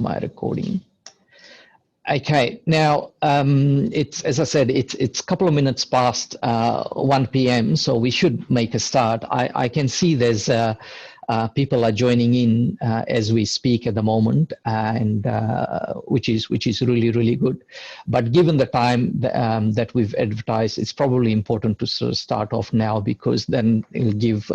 my recording. Okay, now it's, as I said, it's a couple of minutes past 1 p.m. so we should make a start. I can see there's people are joining in as we speak at the moment, and which is really good. But given the time that we've advertised, it's probably important to sort of start off now, because then it'll give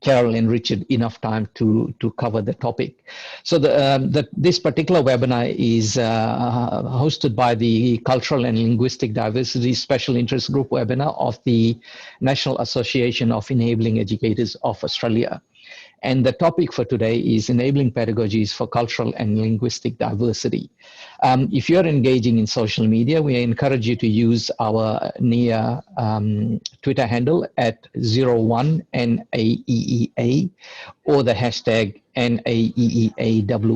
Carol and Richard enough time to cover the topic. So this particular webinar is hosted by the Cultural and Linguistic Diversity Special Interest Group webinar of the National Association of Enabling Educators of Australia. And the topic for today is enabling pedagogies for cultural and linguistic diversity. If you're engaging in social media, we encourage you to use our NAEEA Twitter handle at 01NAEEA or the hashtag NAEEAWS.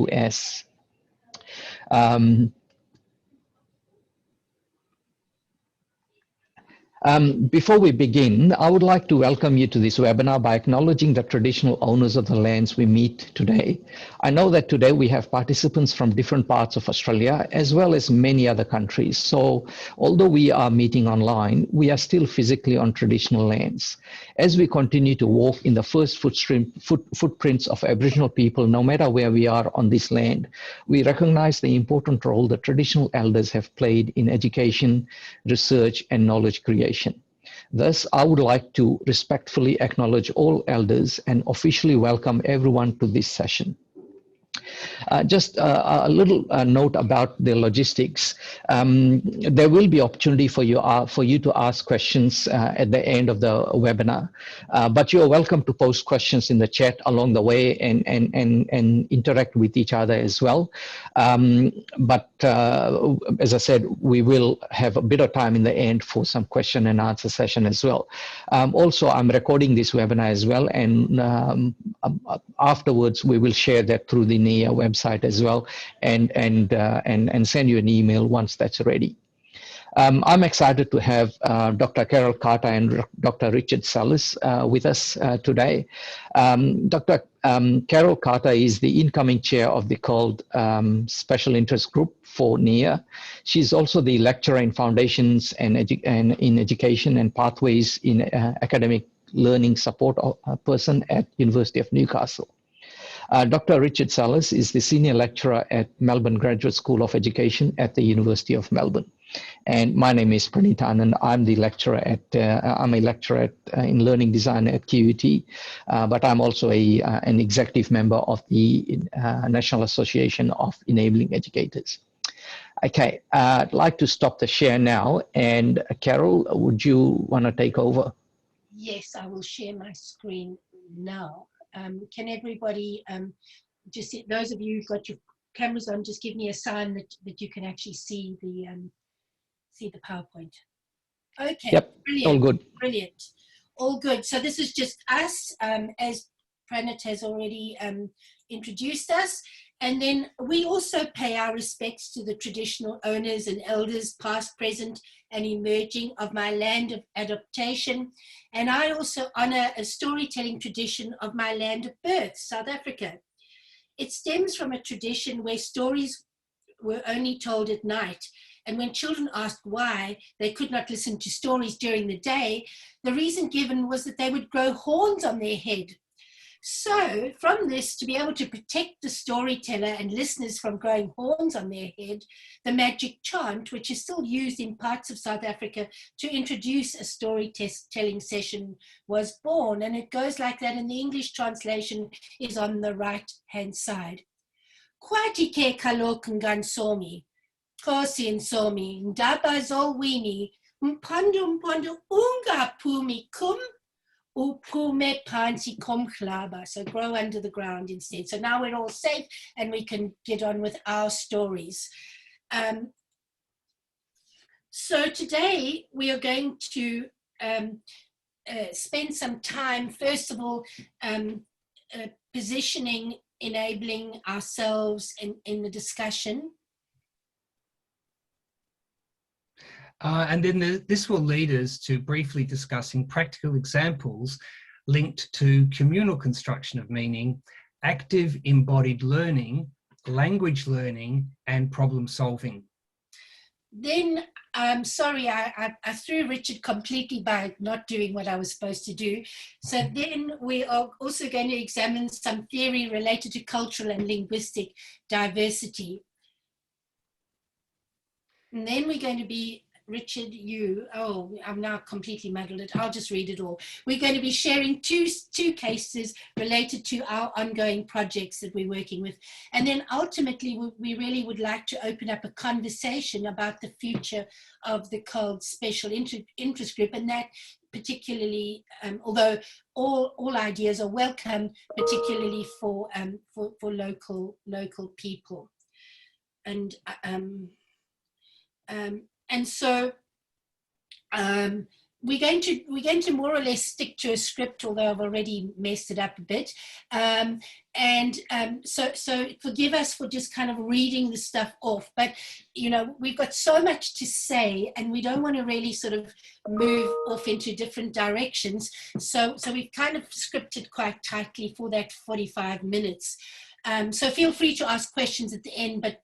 Before we begin, I would like to welcome you to this webinar by acknowledging the traditional owners of the lands we meet today. I know that today we have participants from different parts of Australia, as well as many other countries. So although we are meeting online, we are still physically on traditional lands. As we continue to walk in the first footprints of Aboriginal people, no matter where we are on this land, we recognize the important role the traditional elders have played in education, research, and knowledge creation. Thus, I would like to respectfully acknowledge all elders and officially welcome everyone to this session. Just a little note about the logistics. There will be opportunity for you to ask questions at the end of the webinar, but you're welcome to post questions in the chat along the way and interact with each other as well. But as I said, we will have a bit of time in the end for some question and answer session as well. Also, I'm recording this webinar as well, and afterwards we will share that through the NAEEA website as well, and send you an email once that's ready. I'm excited to have Dr. Carol Carter and Dr. Richard Salis with us today. Dr. Carol Carter is the incoming chair of the CALD Special Interest Group for NAEEA. She's also the lecturer in foundations and in education and pathways in academic learning support person at University of Newcastle. Dr. Richard Salis is the senior lecturer at Melbourne Graduate School of Education at the University of Melbourne. And my name is Pranita Anand. I'm the lecturer at, I'm a lecturer in learning design at QUT, but I'm also an executive member of the National Association of Enabling Educators. Okay, I'd like to stop the share now. And Carol, would you want to take over? Yes, I will share my screen now. Can everybody, just those of you who've got your cameras on, just give me a sign that you can actually see the PowerPoint. Okay, yep, brilliant. All good. Brilliant, all good. So this is just us, as Pranit has already introduced us. And then we also pay our respects to the traditional owners and elders, past, present, and emerging of my land of adaptation. And I also honor a storytelling tradition of my land of birth, South Africa. It stems from a tradition where stories were only told at night. And when children asked why they could not listen to stories during the day, the reason given was that they would grow horns on their head. So from this, to be able to protect the storyteller and listeners from growing horns on their head, the magic chant, which is still used in parts of South Africa to introduce a storytelling session, was born. And it goes like that, and the English translation is on the right-hand side. Kwati ke kaloku ngansomi, kosi nsomi, ndaba zolwini, mpandu unga pumi kum, upume pansi komklaba, so grow under the ground instead. So now we're all safe and we can get on with our stories. So today we are going to spend some time, first of all, positioning, enabling ourselves in the discussion. And then this will lead us to briefly discussing practical examples linked to communal construction of meaning, active embodied learning, language learning, and problem solving. Then, sorry, I threw Richard completely by not doing what I was supposed to do. So then we are also going to examine some theory related to cultural and linguistic diversity. And then we're going to be, Richard, I'm now completely muddled it. I'll just read it all. We're going to be sharing two cases related to our ongoing projects that we're working with. And then ultimately, we really would like to open up a conversation about the future of the CALD special interest group. And that particularly, although all ideas are welcome, particularly for local people. And so we're going to more or less stick to a script, although I've already messed it up a bit. So forgive us for just kind of reading the stuff off, but you know, we've got so much to say and we don't want to really sort of move off into different directions. So we've kind of scripted quite tightly for that 45 minutes. So feel free to ask questions at the end, but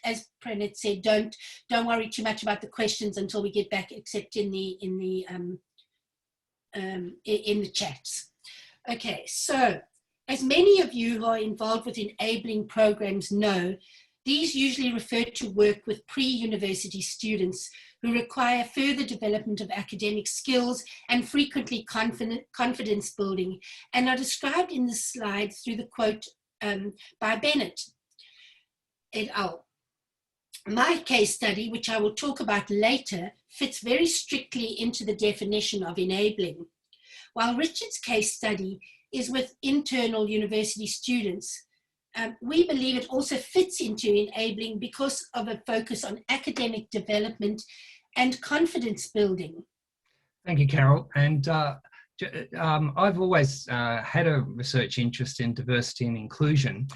as Pranit said, don't worry too much about the questions until we get back, except in the chats. Okay, so as many of you who are involved with enabling programs know, these usually refer to work with pre-university students who require further development of academic skills and frequently confidence building, and are described in the slide through the quote by Bennett et al. My case study, which I will talk about later, fits very strictly into the definition of enabling. While Richard's case study is with internal university students, we believe it also fits into enabling because of a focus on academic development and confidence building. Thank you, Carol. And I've always had a research interest in diversity and inclusion.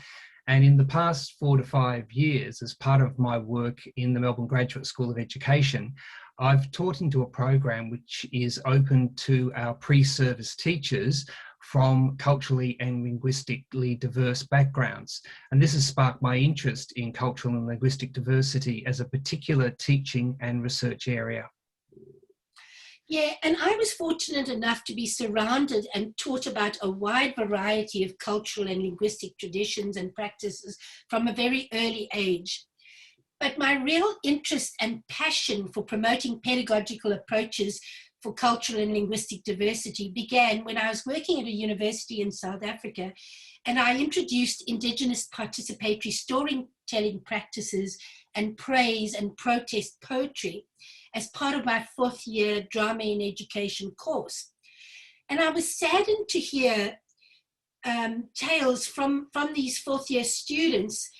And in the past 4 to 5 years, as part of my work in the Melbourne Graduate School of Education, I've taught into a program which is open to our pre-service teachers from culturally and linguistically diverse backgrounds. And this has sparked my interest in cultural and linguistic diversity as a particular teaching and research area. Yeah, and I was fortunate enough to be surrounded and taught about a wide variety of cultural and linguistic traditions and practices from a very early age. But my real interest and passion for promoting pedagogical approaches for cultural and linguistic diversity began when I was working at a university in South Africa, and I introduced Indigenous participatory storytelling practices and praise and protest poetry as part of my 4th year drama in education course. And I was saddened to hear tales from these 4th year students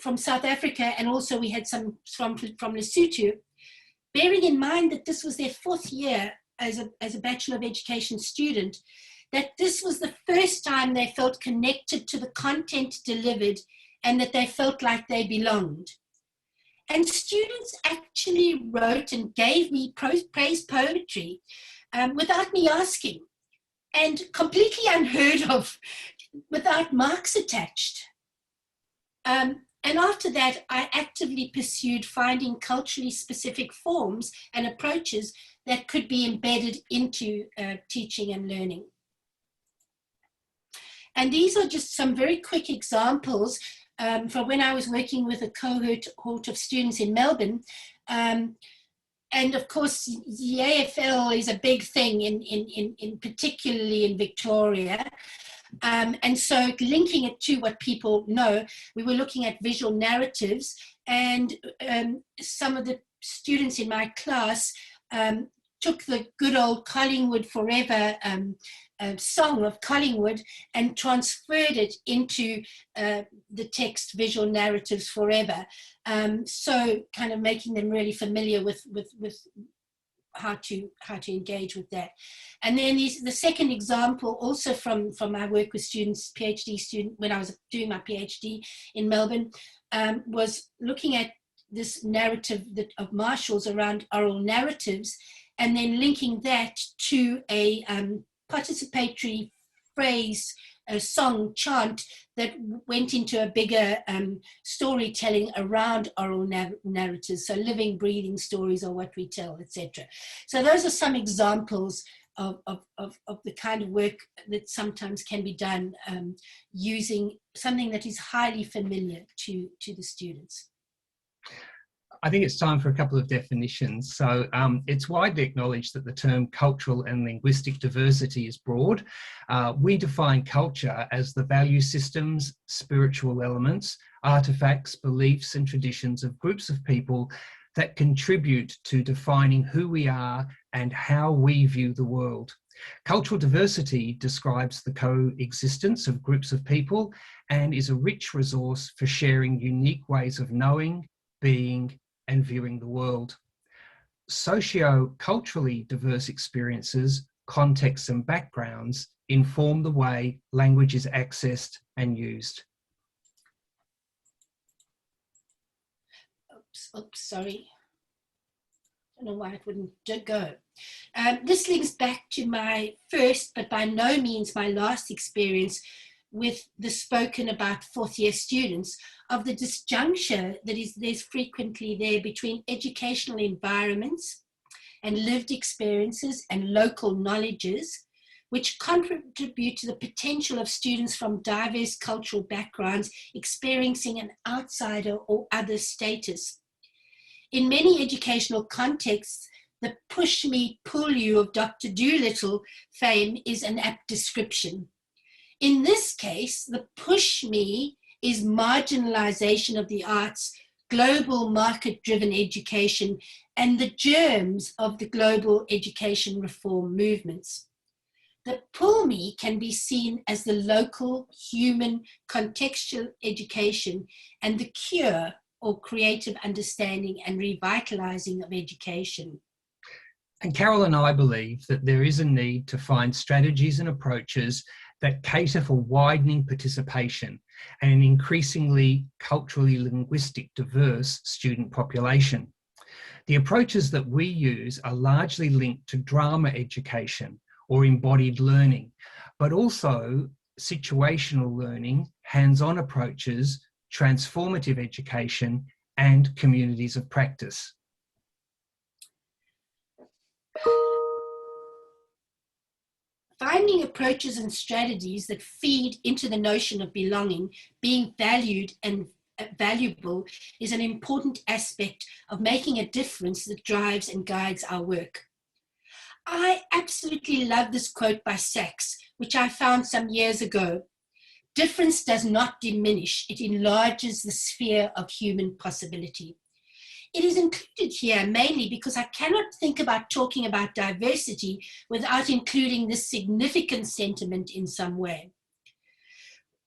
from South Africa, and also we had some from Lesotho, bearing in mind that this was their 4th year as a Bachelor of Education student, that this was the first time they felt connected to the content delivered and that they felt like they belonged. And students actually wrote and gave me praise poetry without me asking, and completely unheard of, without marks attached. And after that, I actively pursued finding culturally specific forms and approaches that could be embedded into teaching and learning. And these are just some very quick examples from when I was working with a cohort of students in Melbourne. And of course, the AFL is a big thing in particularly in Victoria. And so linking it to what people know, we were looking at visual narratives, and some of the students in my class took the good old Collingwood Forever song of Collingwood and transferred it into the text visual narratives forever. So kind of making them really familiar with how to engage with that. And then the second example, also from my work with students, PhD student, when I was doing my PhD in Melbourne, was looking at this narrative of Marshall's around oral narratives, and then linking that to a participatory phrase, a song, chant that went into a bigger storytelling around oral narratives. So living, breathing stories are what we tell, etc. So those are some examples of the kind of work that sometimes can be done using something that is highly familiar to the students. I think it's time for a couple of definitions. So it's widely acknowledged that the term cultural and linguistic diversity is broad. We define culture as the value systems, spiritual elements, artifacts, beliefs and traditions of groups of people that contribute to defining who we are and how we view the world. Cultural diversity describes the coexistence of groups of people and is a rich resource for sharing unique ways of knowing, being, and viewing the world. Socio-culturally diverse experiences, contexts and backgrounds inform the way language is accessed and used. Oops, sorry. I don't know why it wouldn't go. This links back to my first, but by no means my last experience with the spoken about fourth year students, of the disjuncture that there's frequently there between educational environments and lived experiences and local knowledges, which contribute to the potential of students from diverse cultural backgrounds experiencing an outsider or other status. In many educational contexts, the push me, pull you of Dr. Dolittle fame is an apt description. In this case, the push me is marginalization of the arts, global market-driven education, and the germs of the global education reform movements. The pull me can be seen as the local, human, contextual education and the cure or creative understanding and revitalizing of education. And Carol and I believe that there is a need to find strategies and approaches that cater for widening participation and an increasingly culturally linguistic diverse student population. The approaches that we use are largely linked to drama education or embodied learning, but also situational learning, hands-on approaches, transformative education, and communities of practice. Finding approaches and strategies that feed into the notion of belonging, being valued and valuable is an important aspect of making a difference that drives and guides our work. I absolutely love this quote by Sachs, which I found some years ago. Difference does not diminish, it enlarges the sphere of human possibility. It is included here mainly because I cannot think about talking about diversity without including this significant sentiment in some way.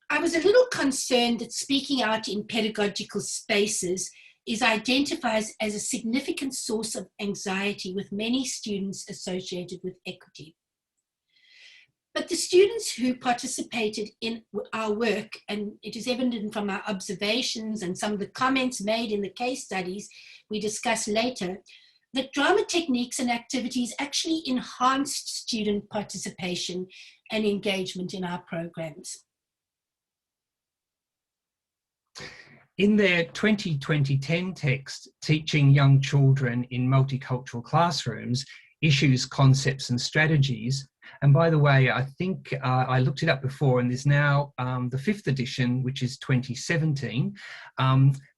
I was a little concerned that speaking out in pedagogical spaces is identified as a significant source of anxiety with many students associated with equity. But the students who participated in our work, and it is evident from our observations and some of the comments made in the case studies we discuss later, that drama techniques and activities actually enhanced student participation and engagement in our programs. In their 2010 text, Teaching Young Children in Multicultural Classrooms, Issues, Concepts and Strategies, and by the way, I think I looked it up before and there's now the 5th edition, which is 2017.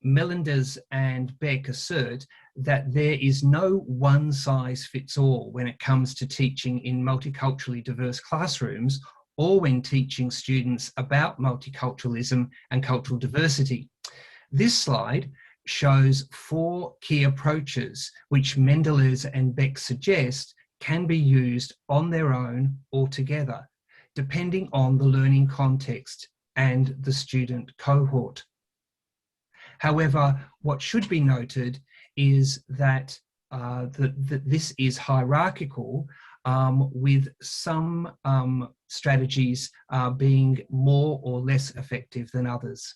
Melendez and Beck assert that there is no one size fits all when it comes to teaching in multiculturally diverse classrooms or when teaching students about multiculturalism and cultural diversity. This slide shows 4 key approaches which Mendelez and Beck suggest can be used on their own or together, depending on the learning context and the student cohort. However, what should be noted is that, this is hierarchical, with some strategies being more or less effective than others.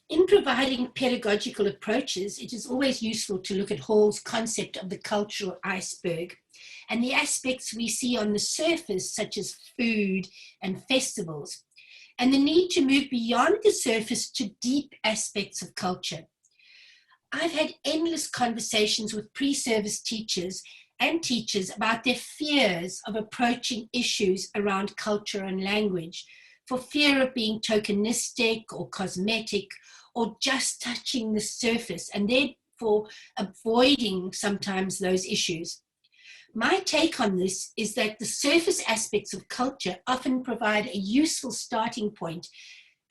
In providing pedagogical approaches, it is always useful to look at Hall's concept of the cultural iceberg and the aspects we see on the surface, such as food and festivals, and the need to move beyond the surface to deep aspects of culture. I've had endless conversations with pre-service teachers and teachers about their fears of approaching issues around culture and language, for fear of being tokenistic or cosmetic or just touching the surface, and therefore avoiding sometimes those issues. My take on this is that the surface aspects of culture often provide a useful starting point,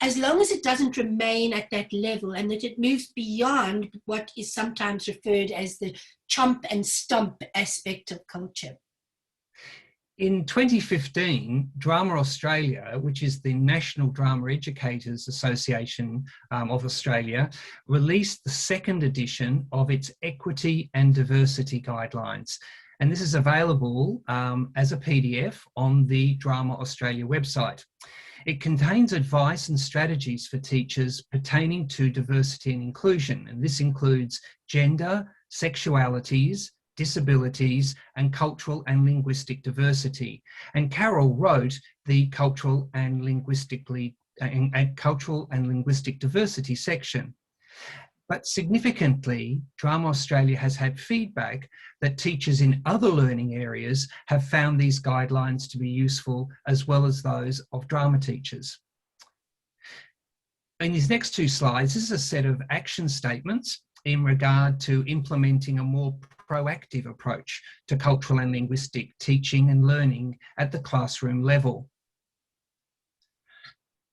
as long as it doesn't remain at that level and that it moves beyond what is sometimes referred as the chomp and stomp aspect of culture. In 2015, Drama Australia, which is the National Drama Educators Association of Australia, released the second edition of its Equity and Diversity Guidelines. And this is available as a PDF on the Drama Australia website. It contains advice and strategies for teachers pertaining to diversity and inclusion, and this includes gender, sexualities, disabilities, and cultural and linguistic diversity. And Carol wrote the cultural and linguistic diversity section. But significantly, Drama Australia has had feedback that teachers in other learning areas have found these guidelines to be useful, as well as those of drama teachers. In these next two slides, this is a set of action statements in regard to implementing a more proactive approach to cultural and linguistic teaching and learning at the classroom level.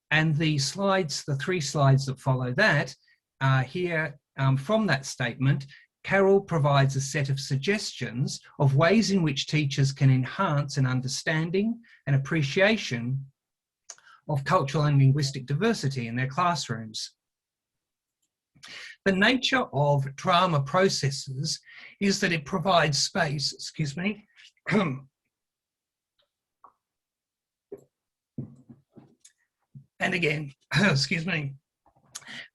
And the slides, the three slides that follow that, here from that statement, Carol provides a set of suggestions of ways in which teachers can enhance an understanding and appreciation of cultural and linguistic diversity in their classrooms. The nature of drama processes is that it provides space, excuse me, and again, excuse me.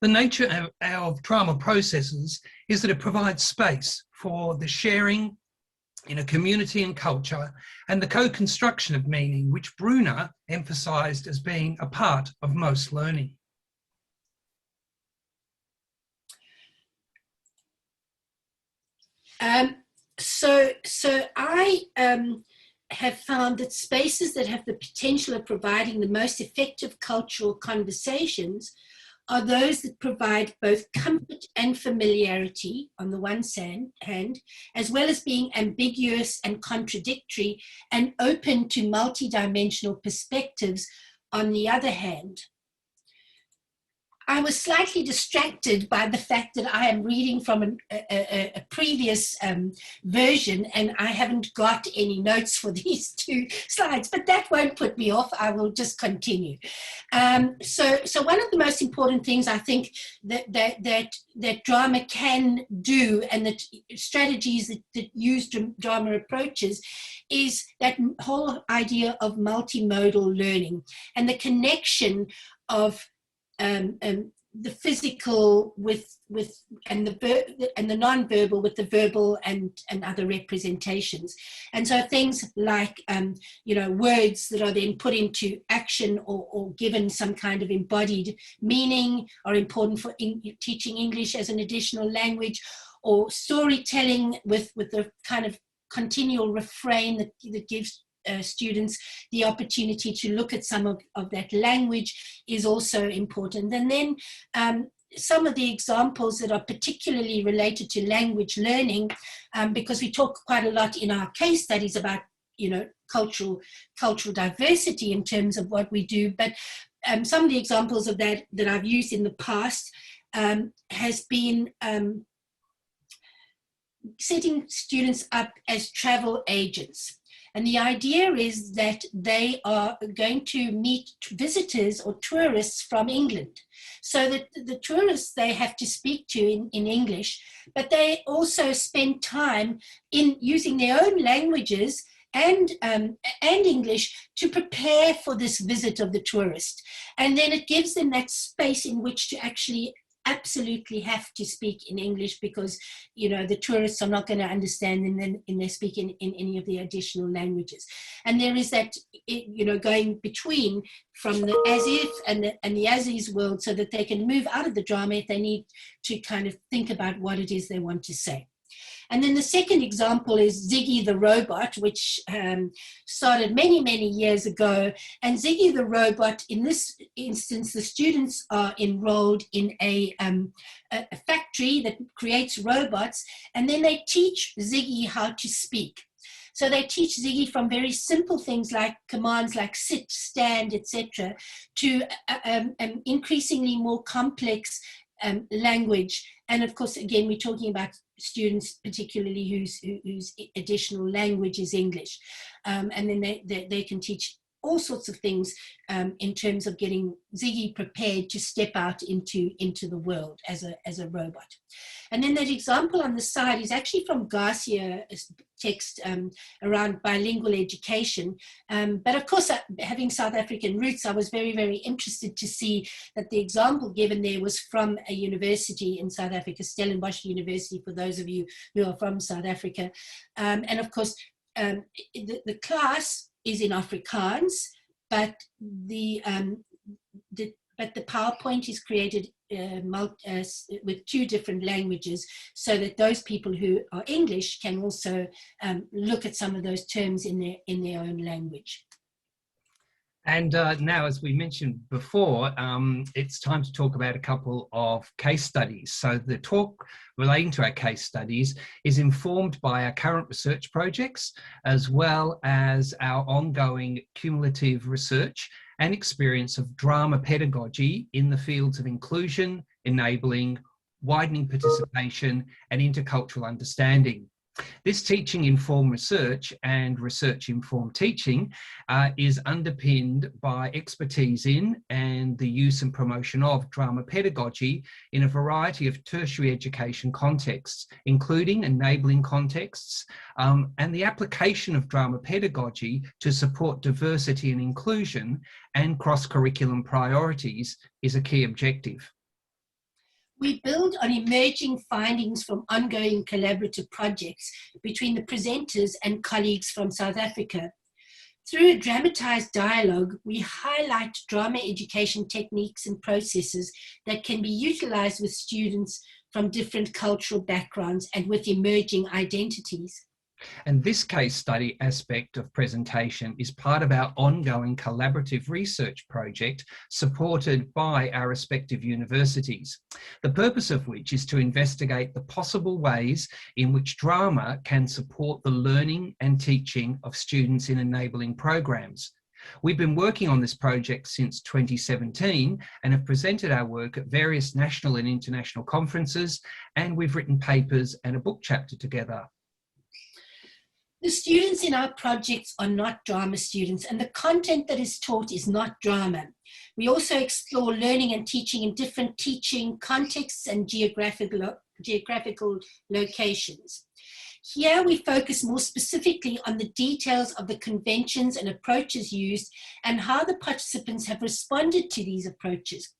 The nature of drama processes is that it provides space for the sharing in a community and culture and the co-construction of meaning, which Brunner emphasised as being a part of most learning. So I have found that spaces that have the potential of providing the most effective cultural conversations are those that provide both comfort and familiarity on the one hand, as well as being ambiguous and contradictory and open to multidimensional perspectives on the other hand. I was slightly distracted by the fact that I am reading from a previous version and I haven't got any notes for these two slides, but that won't put me off. I will just continue. So one of the most important things I think that drama can do, and that strategies that use drama approaches, is that whole idea of multimodal learning and the connection of the physical and the non-verbal with the verbal and other representations. And so things like words that are then put into action or given some kind of embodied meaning are important for teaching English as an additional language, or storytelling with the kind of continual refrain that gives students the opportunity to look at some of that language is also important. And then some of the examples that are particularly related to language learning, because we talk quite a lot in our case studies about cultural diversity in terms of what we do, but some of the examples of that I've used in the past has been setting students up as travel agents. And the idea is that they are going to meet visitors or tourists from England. So that the tourists they have to speak to in English, but they also spend time in using their own languages and English to prepare for this visit of the tourist. And then it gives them that space in which to actually absolutely have to speak in English because, you know, the tourists are not going to understand them and they speak in any of the additional languages. And there is that, you know, going between from the as-if and the as-is world so that they can move out of the drama if they need to kind of think about what it is they want to say. And then the second example is Ziggy the robot, which started many, many years ago. And Ziggy the robot, in this instance, the students are enrolled in a factory that creates robots, and then they teach Ziggy how to speak. So they teach Ziggy from very simple things like commands like sit, stand, etc., to increasingly more complex language. And of course, again, we're talking about students particularly whose additional language is English. And then they can teach all sorts of things in terms of getting Ziggy prepared to step out into the world as a robot. And then that example on the side is actually from Garcia's text around bilingual education. But of course, having South African roots, I was very, very interested to see that the example given there was from a university in South Africa, Stellenbosch University, for those of you who are from South Africa. And of course, the class is in Afrikaans, but the PowerPoint is created with 2 different languages so that those people who are English can also look at some of those terms in their own language. And now, as we mentioned before, it's time to talk about a couple of case studies. So the talk relating to our case studies is informed by our current research projects, as well as our ongoing cumulative research and experience of drama pedagogy in the fields of inclusion, enabling, widening participation, and intercultural understanding. This teaching-informed research and research-informed teaching is underpinned by expertise in and the use and promotion of drama pedagogy in a variety of tertiary education contexts, including enabling contexts, and the application of drama pedagogy to support diversity and inclusion and cross-curriculum priorities is a key objective. We build on emerging findings from ongoing collaborative projects between the presenters and colleagues from South Africa. Through a dramatized dialogue, we highlight drama education techniques and processes that can be utilized with students from different cultural backgrounds and with emerging identities. And this case study aspect of presentation is part of our ongoing collaborative research project supported by our respective universities, the purpose of which is to investigate the possible ways in which drama can support the learning and teaching of students in enabling programs. We've been working on this project since 2017 and have presented our work at various national and international conferences, and we've written papers and a book chapter together. The students in our projects are not drama students, and the content that is taught is not drama. We also explore learning and teaching in different teaching contexts and geographical locations. Here we focus more specifically on the details of the conventions and approaches used and how the participants have responded to these approaches.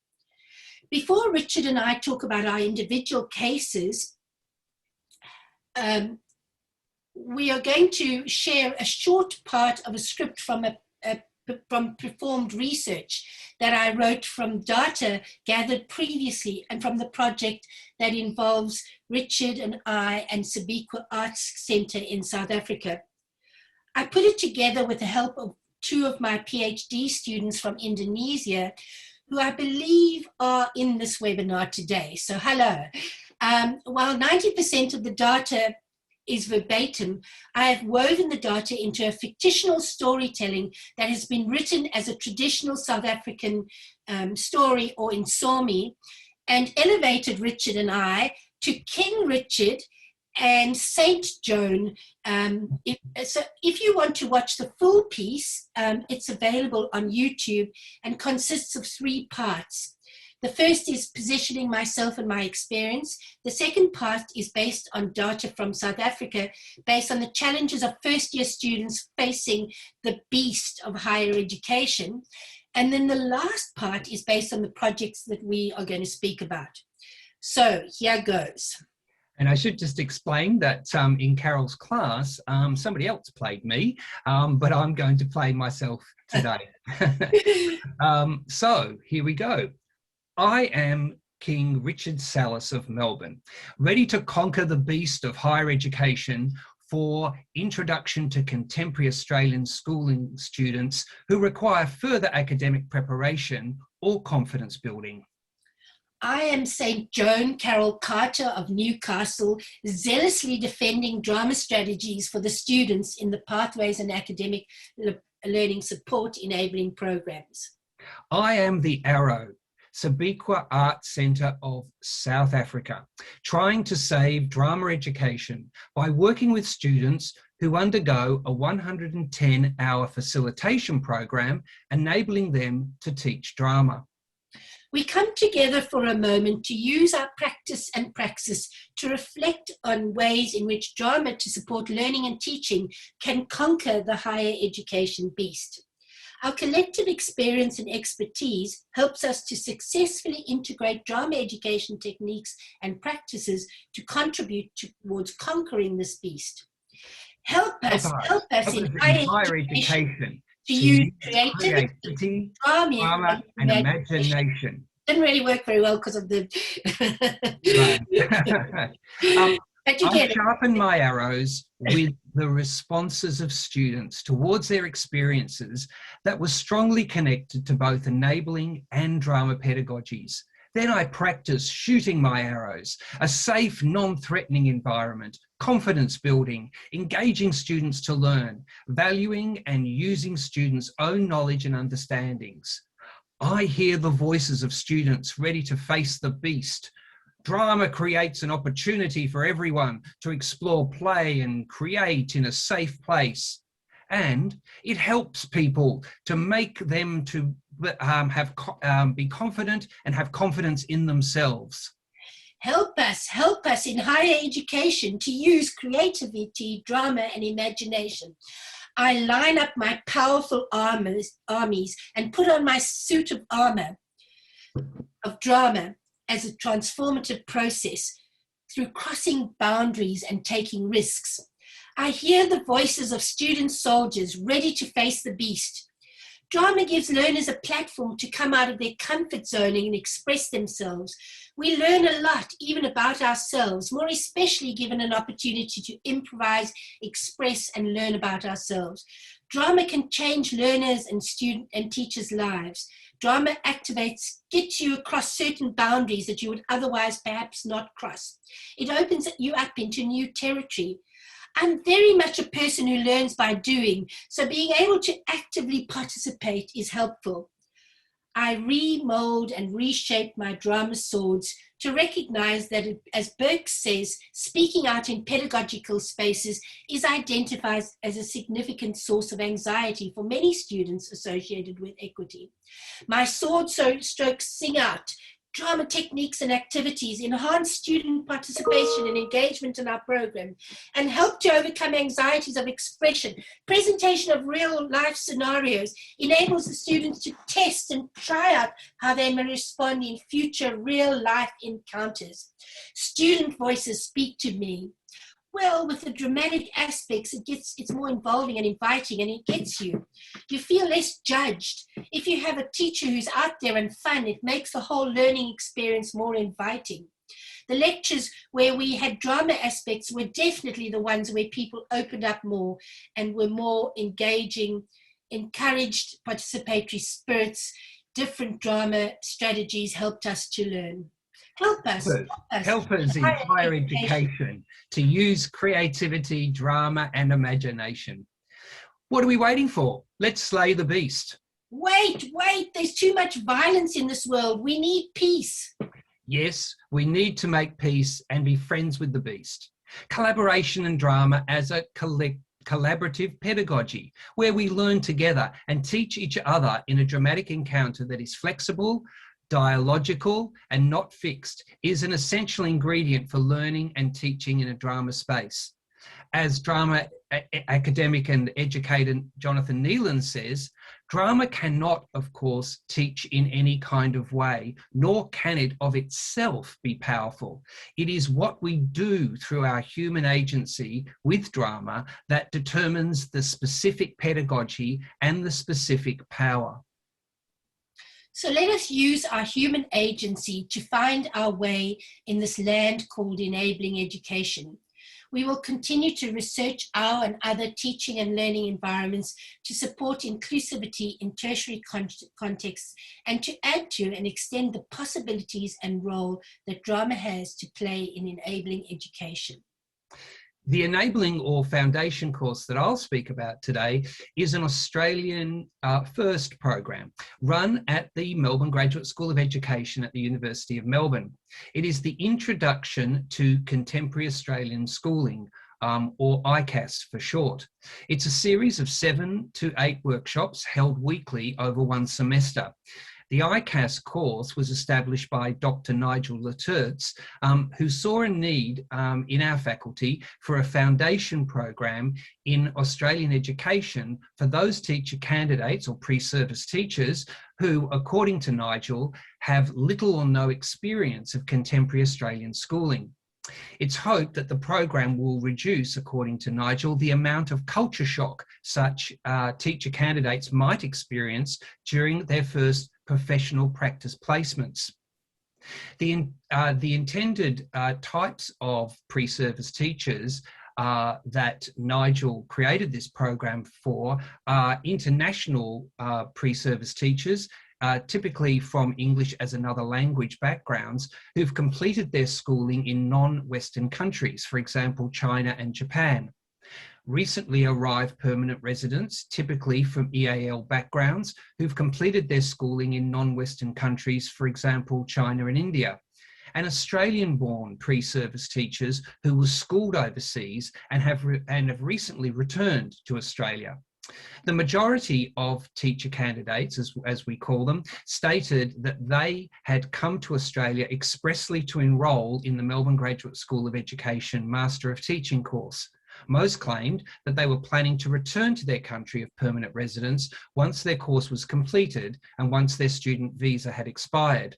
Before Richard and I talk about our individual cases, we are going to share a short part of a script from performed research that I wrote from data gathered previously and from the project that involves Richard and I and Sabikwa Arts Centre in South Africa. I put it together with the help of 2 of my PhD students from Indonesia, who I believe are in this webinar today. So hello. While 90% of the data is verbatim, I have woven the data into a fictional storytelling that has been written as a traditional South African story or in Somi, and elevated Richard and I to King Richard and Saint Joan. So if you want to watch the full piece, it's available on YouTube and consists of 3 parts. The first is positioning myself and my experience. The second part is based on data from South Africa, based on the challenges of first-year students facing the beast of higher education. And then the last part is based on the projects that we are going to speak about. So here goes. And I should just explain that in Carol's class, somebody else played me, but I'm going to play myself today. So here we go. I am King Richard Salis of Melbourne, ready to conquer the beast of higher education for Introduction to Contemporary Australian Schooling students who require further academic preparation or confidence building. I am St. Joan Carol Carter of Newcastle, zealously defending drama strategies for the students in the Pathways and Academic Learning Support Enabling Programs. I am the Arrow, Sabikwa Art Centre of South Africa, trying to save drama education by working with students who undergo a 110-hour facilitation program, enabling them to teach drama. We come together for a moment to use our practice and praxis to reflect on ways in which drama to support learning and teaching can conquer the higher education beast. Our collective experience and expertise helps us to successfully integrate drama education techniques and practices to contribute towards conquering this beast. Help us in higher education to use creativity, drama and imagination. Didn't really work very well because of the... But you get it. I sharpen my arrows with the responses of students towards their experiences that were strongly connected to both enabling and drama pedagogies. Then I practice shooting my arrows, a safe, non-threatening environment, confidence building, engaging students to learn, valuing and using students' own knowledge and understandings. I hear the voices of students ready to face the beast. Drama creates an opportunity for everyone to explore play and create in a safe place. And it helps people to make them to be confident and have confidence in themselves. Help us in higher education to use creativity, drama, and imagination. I line up my powerful armies and put on my suit of armor of drama as a transformative process through crossing boundaries and taking risks. I hear the voices of student soldiers ready to face the beast. Drama gives learners a platform to come out of their comfort zone and express themselves. We learn a lot, even about ourselves, more especially given an opportunity to improvise, express, and learn about ourselves. Drama can change learners and student and teachers' lives. Drama gets you across certain boundaries that you would otherwise perhaps not cross. It opens you up into new territory. I'm very much a person who learns by doing, so being able to actively participate is helpful. I remold and reshape my drama swords to recognize that, as Burke says, speaking out in pedagogical spaces is identified as a significant source of anxiety for many students associated with equity. My sword strokes sing out. Drama techniques and activities enhance student participation and engagement in our program and help to overcome anxieties of expression. Presentation of real life scenarios enables the students to test and try out how they may respond in future real life encounters. Student voices speak to me. Well, with the dramatic aspects, it's more involving and inviting, and it gets you. You feel less judged. If you have a teacher who's out there and fun, it makes the whole learning experience more inviting. The lectures where we had drama aspects were definitely the ones where people opened up more and were more engaging, encouraged participatory spirits. Different drama strategies helped us to learn. Help us in higher education to use creativity, drama, and imagination. What are we waiting for? Let's slay the beast. Wait, there's too much violence in this world. We need peace. Yes, we need to make peace and be friends with the beast. Collaboration and drama as a collaborative pedagogy, where we learn together and teach each other in a dramatic encounter that is flexible, dialogical, and not fixed, is an essential ingredient for learning and teaching in a drama space. As drama academic and educator Jonathan Neelan says, drama cannot, of course, teach in any kind of way, nor can it of itself be powerful. It is what we do through our human agency with drama that determines the specific pedagogy and the specific power. So let us use our human agency to find our way in this land called enabling education. We will continue to research our and other teaching and learning environments to support inclusivity in tertiary contexts and to add to and extend the possibilities and role that drama has to play in enabling education. The enabling or foundation course that I'll speak about today is an Australian first program run at the Melbourne Graduate School of Education at the University of Melbourne. It is the Introduction to Contemporary Australian Schooling, or ICAS for short. It's a series of 7 to 8 workshops held weekly over one semester. The ICAS course was established by Dr. Nigel Letertz, who saw a need in our faculty for a foundation program in Australian education for those teacher candidates or pre-service teachers who, according to Nigel, have little or no experience of contemporary Australian schooling. It's hoped that the program will reduce, according to Nigel, the amount of culture shock such teacher candidates might experience during their first professional practice placements. The intended types of pre-service teachers that Nigel created this program for are international pre-service teachers, typically from English as another language backgrounds, who've completed their schooling in non-Western countries, for example, China and Japan. Recently arrived permanent residents, typically from EAL backgrounds, who've completed their schooling in non-Western countries, for example, China and India. And Australian-born pre-service teachers who were schooled overseas and have recently returned to Australia. The majority of teacher candidates, as we call them, stated that they had come to Australia expressly to enrol in the Melbourne Graduate School of Education Master of Teaching course. Most claimed that they were planning to return to their country of permanent residence once their course was completed and once their student visa had expired.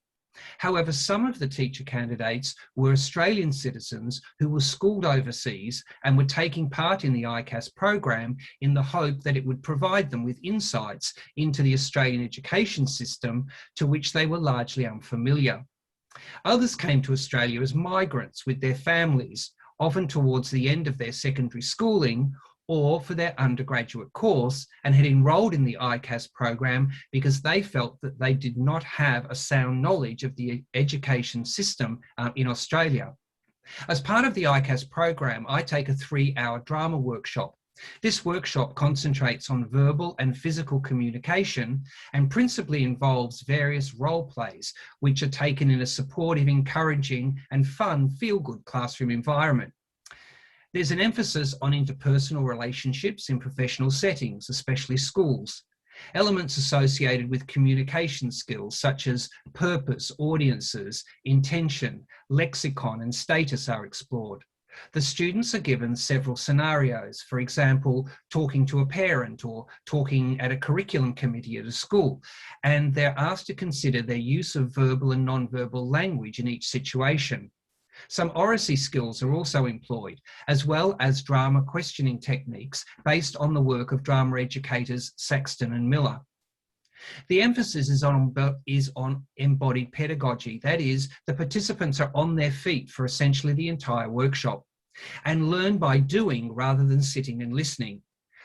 However, some of the teacher candidates were Australian citizens who were schooled overseas and were taking part in the ICAS program in the hope that it would provide them with insights into the Australian education system to which they were largely unfamiliar. Others came to Australia as migrants with their families, often towards the end of their secondary schooling or for their undergraduate course, and had enrolled in the ICAS program because they felt that they did not have a sound knowledge of the education system in Australia. As part of the ICAS program, I take a 3-hour drama workshop. This workshop concentrates on verbal and physical communication and principally involves various role plays, which are taken in a supportive, encouraging, and fun feel-good classroom environment. There's an emphasis on interpersonal relationships in professional settings, especially schools. Elements associated with communication skills such as purpose, audiences, intention, lexicon, and status are explored. The students are given several scenarios, for example, talking to a parent or talking at a curriculum committee at a school, and they're asked to consider their use of verbal and non-verbal language in each situation. Some oracy skills are also employed, as well as drama questioning techniques based on the work of drama educators Saxton and Miller. The emphasis is on embodied pedagogy. That is, the participants are on their feet for essentially the entire workshop and learn by doing rather than sitting and listening.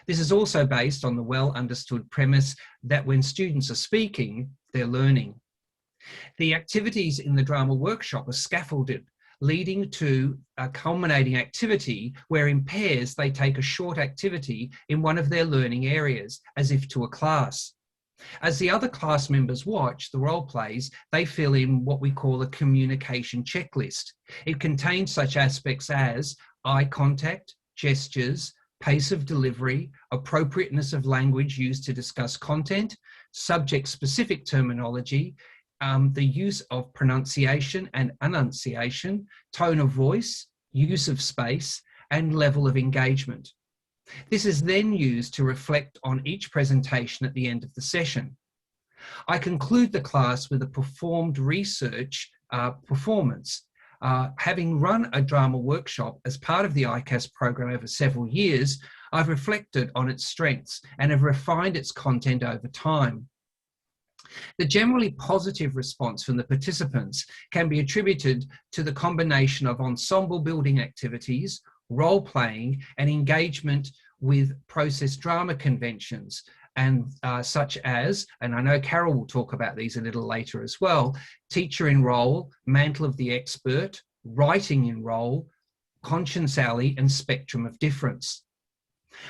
This is also based on the well-understood premise that when students are speaking, they're learning. The activities in the drama workshop are scaffolded, leading to a culminating activity where in pairs they take a short activity in one of their learning areas, as if to a class. As the other class members watch the role plays, they fill in what we call a communication checklist. It contains such aspects as eye contact, gestures, pace of delivery, appropriateness of language used to discuss content, subject-specific terminology, the use of pronunciation and enunciation, tone of voice, use of space, and level of engagement. This is then used to reflect on each presentation at the end of the session. I conclude the class with a performed research performance. Having run a drama workshop as part of the ICAS program over several years, I've reflected on its strengths and have refined its content over time. The generally positive response from the participants can be attributed to the combination of ensemble building activities, role-playing, and engagement with process drama conventions, and such as, and I know Carol will talk about these a little later as well, teacher in role, mantle of the expert, writing in role, conscience alley, and spectrum of difference.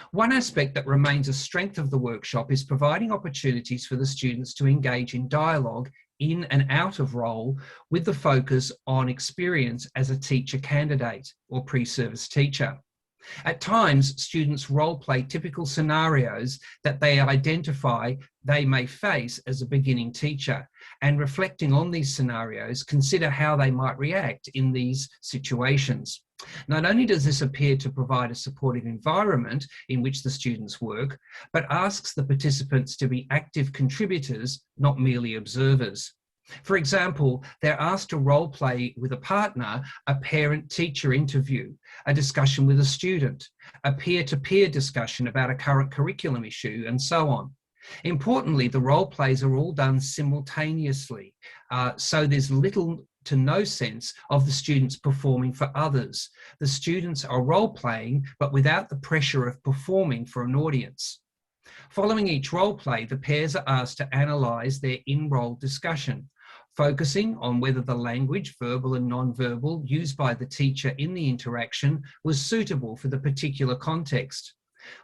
One aspect that remains a strength of the workshop is providing opportunities for the students to engage in dialogue in and out of role, with the focus on experience as a teacher candidate or pre-service teacher. At times, students role-play typical scenarios that they identify they may face as a beginning teacher, and reflecting on these scenarios, consider how they might react in these situations. Not only does this appear to provide a supportive environment in which the students work, but asks the participants to be active contributors, not merely observers. For example, they're asked to role play with a partner, a parent-teacher interview, a discussion with a student, a peer-to-peer discussion about a current curriculum issue, and so on. Importantly, the role plays are all done simultaneously, so there's little to no sense of the students performing for others. The students are role playing, but without the pressure of performing for an audience. Following each role play, the pairs are asked to analyse their in-role discussion, focusing on whether the language, verbal and non-verbal, used by the teacher in the interaction was suitable for the particular context.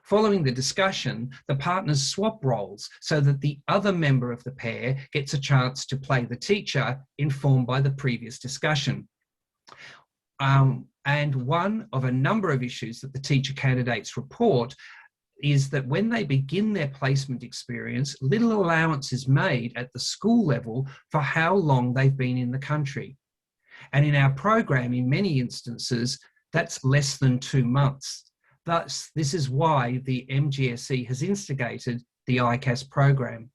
Following the discussion, the partners swap roles so that the other member of the pair gets a chance to play the teacher, informed by the previous discussion. And one of a number of issues that the teacher candidates report is that when they begin their placement experience, little allowance is made at the school level for how long they've been in the country. And in our program, in many instances, that's less than 2 months. Thus, this is why the MGSE has instigated the ICAS program.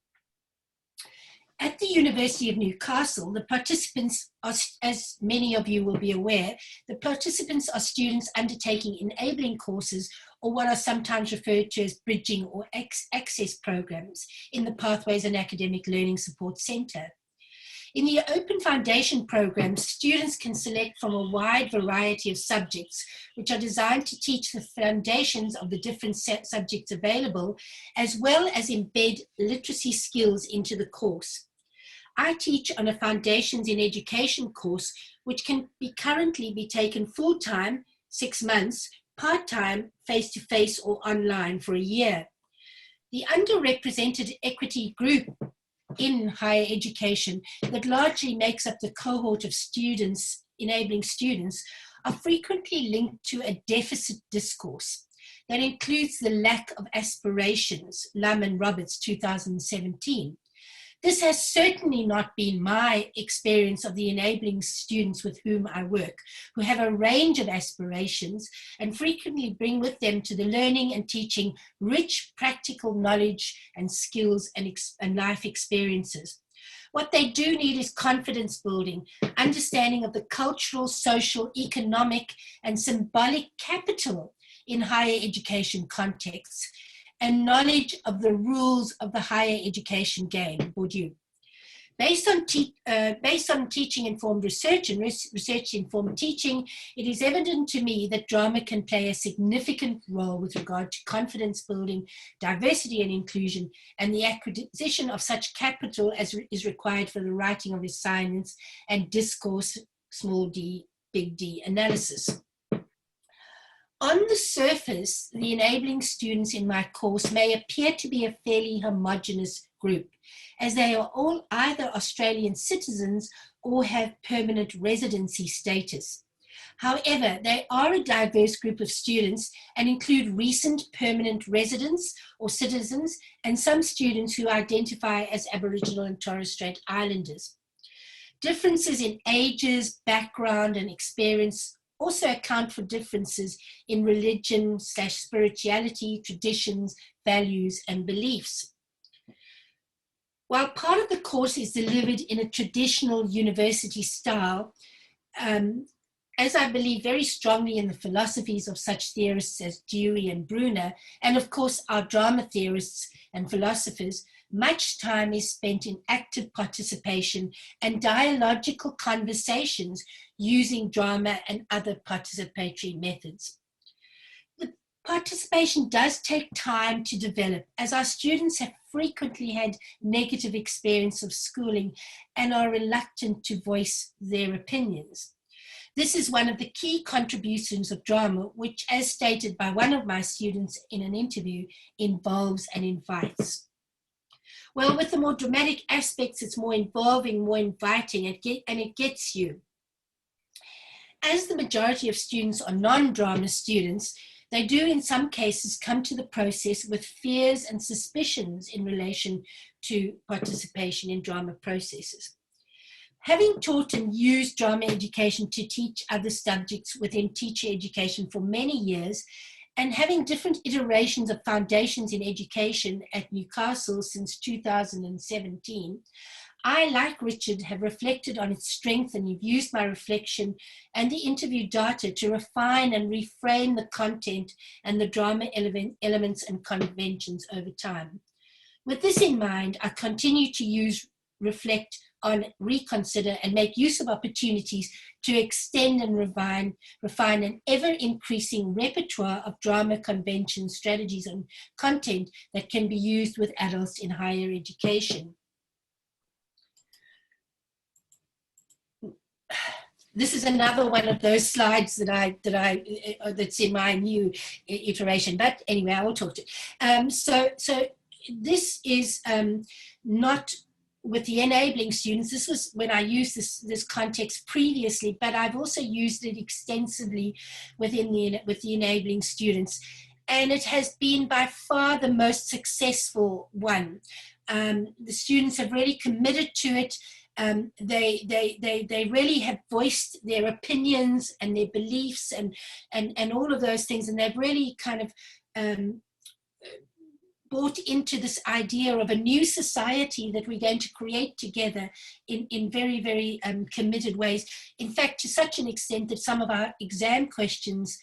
At the University of Newcastle, the participants are, as many of you will be aware, the participants are students undertaking enabling courses, or what are sometimes referred to as bridging or access programs in the Pathways and Academic Learning Support Centre. In the Open Foundation program, students can select from a wide variety of subjects, which are designed to teach the foundations of the different subjects available, as well as embed literacy skills into the course. I teach on a Foundations in Education course, which can currently be taken full-time, 6 months, part-time, face-to-face or online for a year. The underrepresented equity group in higher education that largely makes up the cohort of students, enabling students, are frequently linked to a deficit discourse that includes the lack of aspirations, Lum and Roberts, 2017. This has certainly not been my experience of the enabling students with whom I work, who have a range of aspirations and frequently bring with them to the learning and teaching rich practical knowledge and skills and life experiences. What they do need is confidence building, understanding of the cultural, social, economic, and symbolic capital in higher education contexts, and knowledge of the rules of the higher education game, Bourdieu. Based on teaching-informed research and research-informed teaching, it is evident to me that drama can play a significant role with regard to confidence building, diversity and inclusion, and the acquisition of such capital as is required for the writing of assignments and discourse, small d, big D analysis. On the surface, the enabling students in my course may appear to be a fairly homogeneous group, as they are all either Australian citizens or have permanent residency status. However, they are a diverse group of students and include recent permanent residents or citizens and some students who identify as Aboriginal and Torres Strait Islanders. Differences in ages, background, and experience also account for differences in religion / spirituality, traditions, values, and beliefs. While part of the course is delivered in a traditional university style, as I believe very strongly in the philosophies of such theorists as Dewey and Bruner, and of course our drama theorists and philosophers, much time is spent in active participation and dialogical conversations using drama and other participatory methods. The participation does take time to develop, as our students have frequently had negative experience of schooling and are reluctant to voice their opinions. This is one of the key contributions of drama, which, as stated by one of my students in an interview, involves and invites. Well, with the more dramatic aspects, it's more involving, more inviting, and it gets you. As the majority of students are non-drama students, they do in some cases come to the process with fears and suspicions in relation to participation in drama processes. Having taught and used drama education to teach other subjects within teacher education for many years, and having different iterations of foundations in education at Newcastle since 2017, I, like Richard, have reflected on its strength and have used my reflection and the interview data to refine and reframe the content and the drama elements and conventions over time. With this in mind, I continue to use, reflect on, reconsider, and make use of opportunities to extend and refine an ever-increasing repertoire of drama conventions, strategies, and content that can be used with adults in higher education. This is another one of those slides that's in my new iteration. But anyway, I will talk to it. So this is not with the enabling students. This was when I used this context previously, but I've also used it extensively with the enabling students, and it has been by far the most successful one. The students have really committed to it. They really have voiced their opinions and their beliefs and all of those things, and they've really kind of bought into this idea of a new society that we're going to create together in very, very committed ways. In fact, to such an extent that some of our exam questions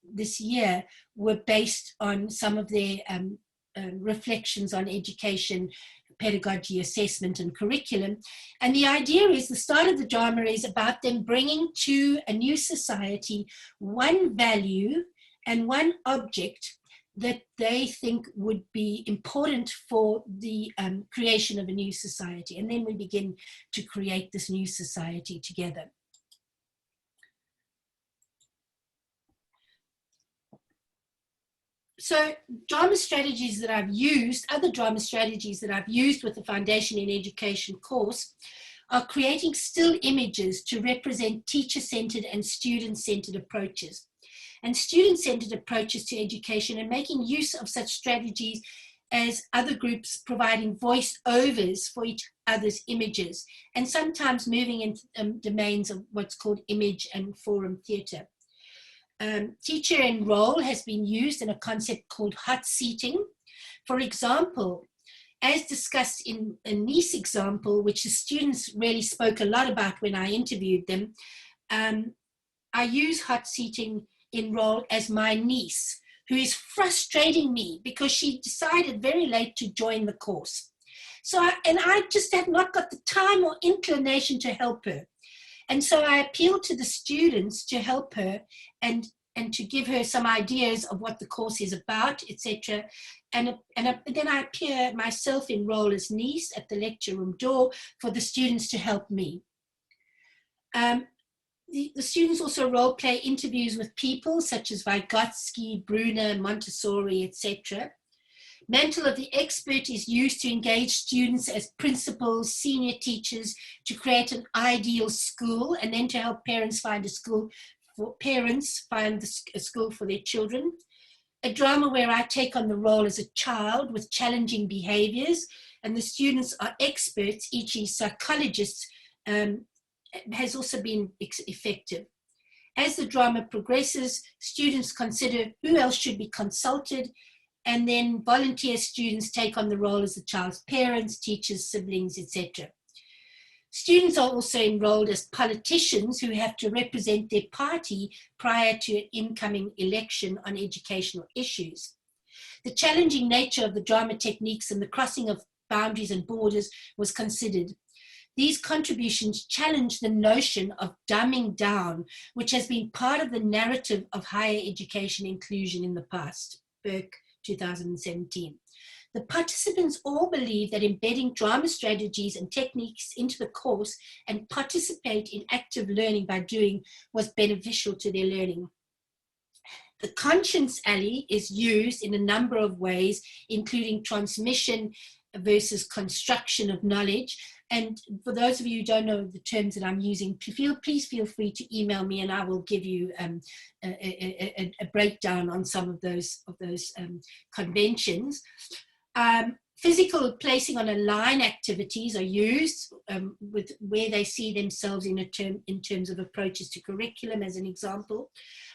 this year were based on some of their reflections on education, pedagogy, assessment, and curriculum. And the idea is the start of the drama is about them bringing to a new society one value and one object that they think would be important for the creation of a new society. And then we begin to create this new society together. So drama strategies that I've used, other drama strategies that I've used with the Foundation in Education course, are creating still images to represent teacher-centered and student-centered approaches, and student-centered approaches to education, and making use of such strategies as other groups providing voice-overs for each other's images, and sometimes moving into domains of what's called image and forum theatre. Teacher and role has been used in a concept called hot seating. For example, as discussed in a niece example, which the students really spoke a lot about when I interviewed them, I use hot seating in role as my niece, who is frustrating me because she decided very late to join the course. So I just have not got the time or inclination to help her. And so I appeal to the students to help her and to give her some ideas of what the course is about, etc. And then I appear myself in role as niece at the lecture room door for the students to help me. The students also role play interviews with people such as Vygotsky, Bruner, Montessori, etc. Mantle of the expert is used to engage students as principals, senior teachers, to create an ideal school, and then to help parents find a school for their children. A drama where I take on the role as a child with challenging behaviors, and the students are experts, e.g. psychologists, has also been effective. As the drama progresses, students consider who else should be consulted, and then volunteer students take on the role as the child's parents, teachers, siblings, etc. Students are also enrolled as politicians who have to represent their party prior to an incoming election on educational issues. The challenging nature of the drama techniques and the crossing of boundaries and borders was considered. These contributions challenge the notion of dumbing down, which has been part of the narrative of higher education inclusion in the past. Burke, 2017. The participants all believe that embedding drama strategies and techniques into the course and participate in active learning by doing was beneficial to their learning. The conscience alley is used in a number of ways, including transmission versus construction of knowledge. And for those of you who don't know the terms that I'm using, please feel free to email me and I will give you a breakdown on some of those conventions. Physical placing on a line activities are used with where they see themselves in terms of approaches to curriculum, as an example.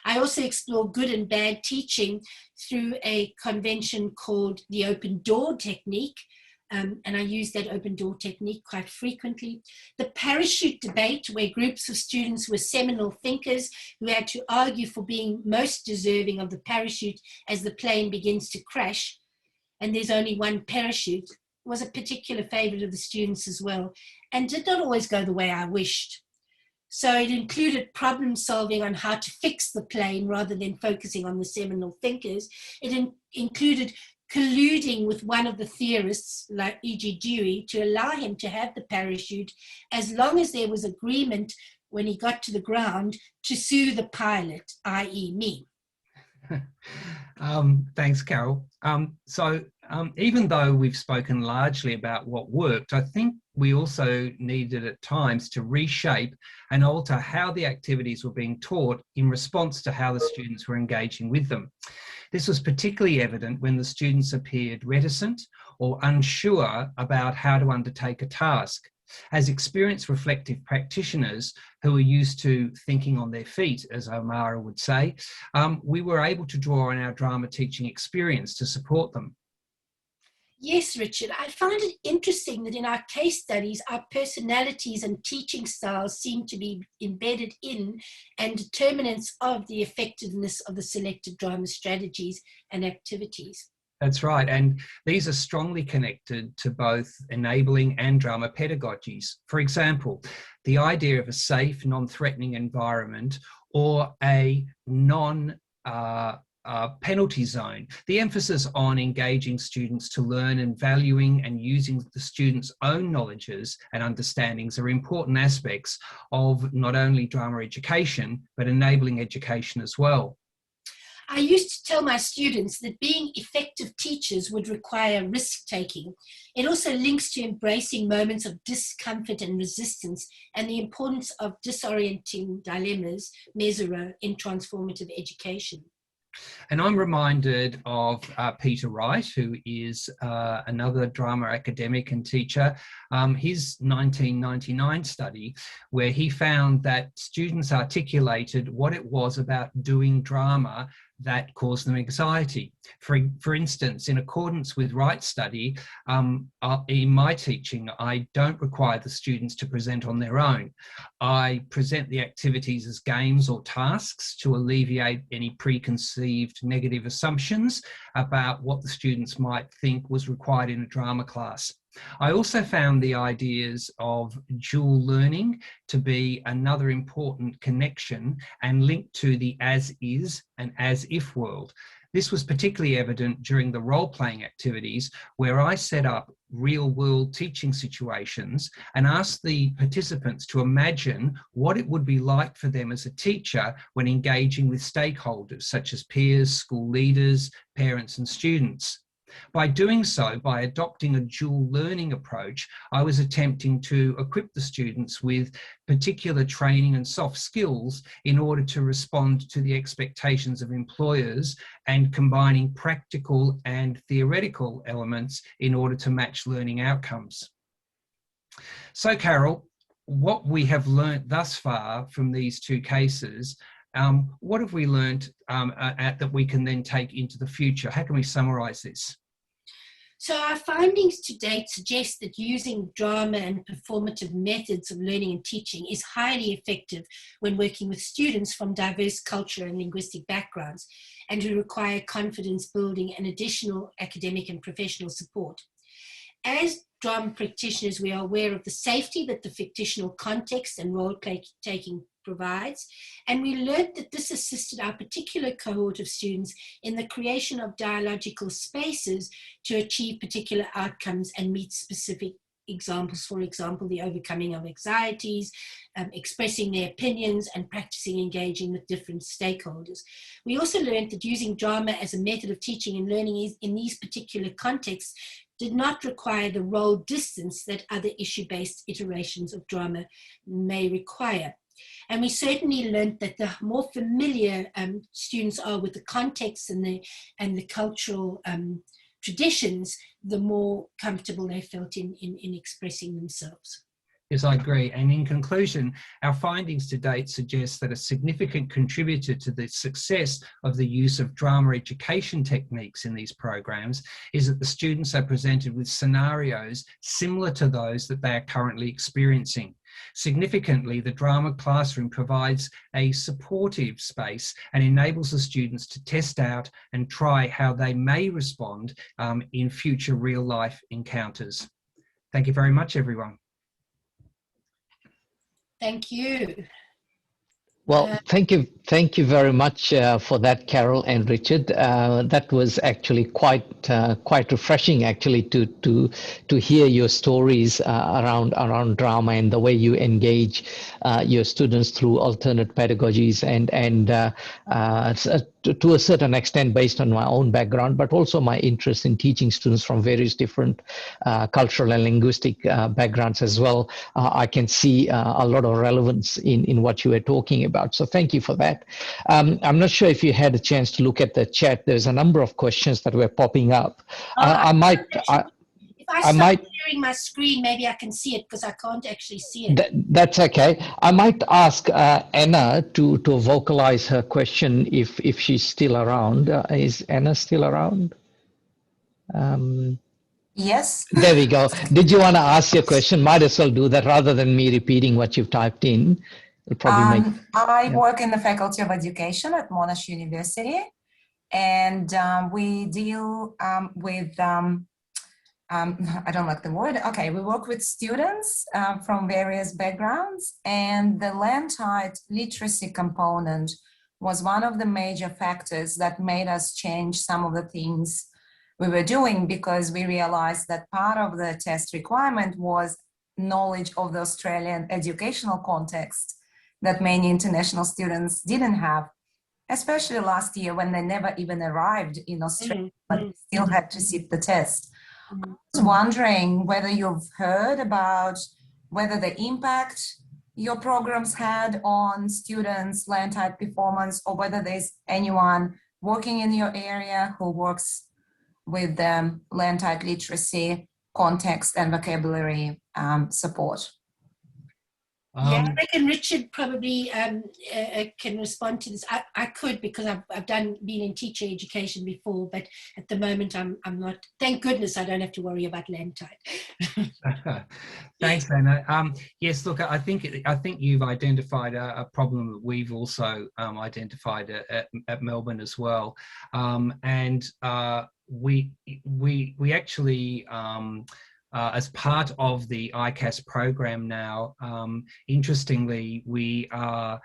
I also explore good and bad teaching through a convention called the open door technique, and I use that open door technique quite frequently. The parachute debate, where groups of students were seminal thinkers who had to argue for being most deserving of the parachute as the plane begins to crash, and there's only one parachute, was a particular favorite of the students as well, and did not always go the way I wished. So it included problem solving on how to fix the plane rather than focusing on the seminal thinkers. It included colluding with one of the theorists, like E.G. Dewey, to allow him to have the parachute as long as there was agreement when he got to the ground to sue the pilot, i.e. me. Thanks, Carol. Even though we've spoken largely about what worked, I think we also needed at times to reshape and alter how the activities were being taught in response to how the students were engaging with them. This was particularly evident when the students appeared reticent or unsure about how to undertake a task. As experienced reflective practitioners who are used to thinking on their feet, as Omara would say, we were able to draw on our drama teaching experience to support them. Yes, Richard, I find it interesting that in our case studies, our personalities and teaching styles seem to be embedded in and determinants of the effectiveness of the selected drama strategies and activities. That's right, and these are strongly connected to both enabling and drama pedagogies. For example, the idea of a safe, non-threatening environment or a penalty zone. The emphasis on engaging students to learn and valuing and using the students' own knowledges and understandings are important aspects of not only drama education, but enabling education as well. I used to tell my students that being effective teachers would require risk-taking. It also links to embracing moments of discomfort and resistance and the importance of disorienting dilemmas, mesero, in transformative education. And I'm reminded of Peter Wright, who is another drama academic and teacher, his 1999 study, where he found that students articulated what it was about doing drama that caused them anxiety. For instance, in accordance with Wright's study, in my teaching, I don't require the students to present on their own. I present the activities as games or tasks to alleviate any preconceived negative assumptions about what the students might think was required in a drama class. I also found the ideas of dual learning to be another important connection and link to the as is and as if world. This was particularly evident during the role-playing activities where I set up real-world teaching situations and asked the participants to imagine what it would be like for them as a teacher when engaging with stakeholders such as peers, school leaders, parents and students. By doing so, by adopting a dual learning approach, I was attempting to equip the students with particular training and soft skills in order to respond to the expectations of employers and combining practical and theoretical elements in order to match learning outcomes. So, Carol, what we have learnt thus far from these two cases What have we learned that we can then take into the future? How can we summarise this? So our findings to date suggest that using drama and performative methods of learning and teaching is highly effective when working with students from diverse cultural and linguistic backgrounds and who require confidence building and additional academic and professional support. As drama practitioners, we are aware of the safety that the fictional context and role-taking provides, and we learned that this assisted our particular cohort of students in the creation of dialogical spaces to achieve particular outcomes and meet specific examples, for example, the overcoming of anxieties, expressing their opinions, and practicing engaging with different stakeholders. We also learned that using drama as a method of teaching and learning in these particular contexts did not require the role distance that other issue-based iterations of drama may require. And we certainly learned that the more familiar students are with the context and the cultural traditions, the more comfortable they felt in expressing themselves. Yes, I agree. And in conclusion, our findings to date suggest that a significant contributor to the success of the use of drama education techniques in these programs is that the students are presented with scenarios similar to those that they are currently experiencing. Significantly, the drama classroom provides a supportive space and enables the students to test out and try how they may respond in future real-life encounters. Thank you very much, everyone. Thank you. Well, thank you very much for that, Carol and Richard. That was actually quite refreshing, actually, to hear your stories around drama and the way you engage your students through alternate pedagogies and to a certain extent based on my own background, but also my interest in teaching students from various different cultural and linguistic backgrounds as well. I can see a lot of relevance in what you were talking about. So thank you for that. I'm not sure if you had a chance to look at the chat. There's a number of questions that were popping up. If I start sharing my screen, maybe I can see it because I can't actually see it. That's okay. I might ask Anna to vocalize her question if she's still around. Is Anna still around? Yes. There we go. Did you want to ask your question? Might as well do that rather than me repeating what you've typed in. I work in the Faculty of Education at Monash University, and we deal with, I don't like the word, okay, we work with students from various backgrounds, and the land-type literacy component was one of the major factors that made us change some of the things we were doing, because we realized that part of the test requirement was knowledge of the Australian educational context that many international students didn't have, especially last year when they never even arrived in Australia, but still had to sit the test. I was wondering whether you've heard about whether the impact your programs had on students' land-type performance, or whether there's anyone working in your area who works with land-type literacy, context and vocabulary support. Yeah, I reckon Richard probably can respond to this. I could, because I've been in teacher education before, but at the moment I'm not. Thank goodness I don't have to worry about land type. Thanks, Anna. Yes, look, I think you've identified a problem that we've also identified at Melbourne as well, and we actually. As part of the ICAS program now, interestingly, we are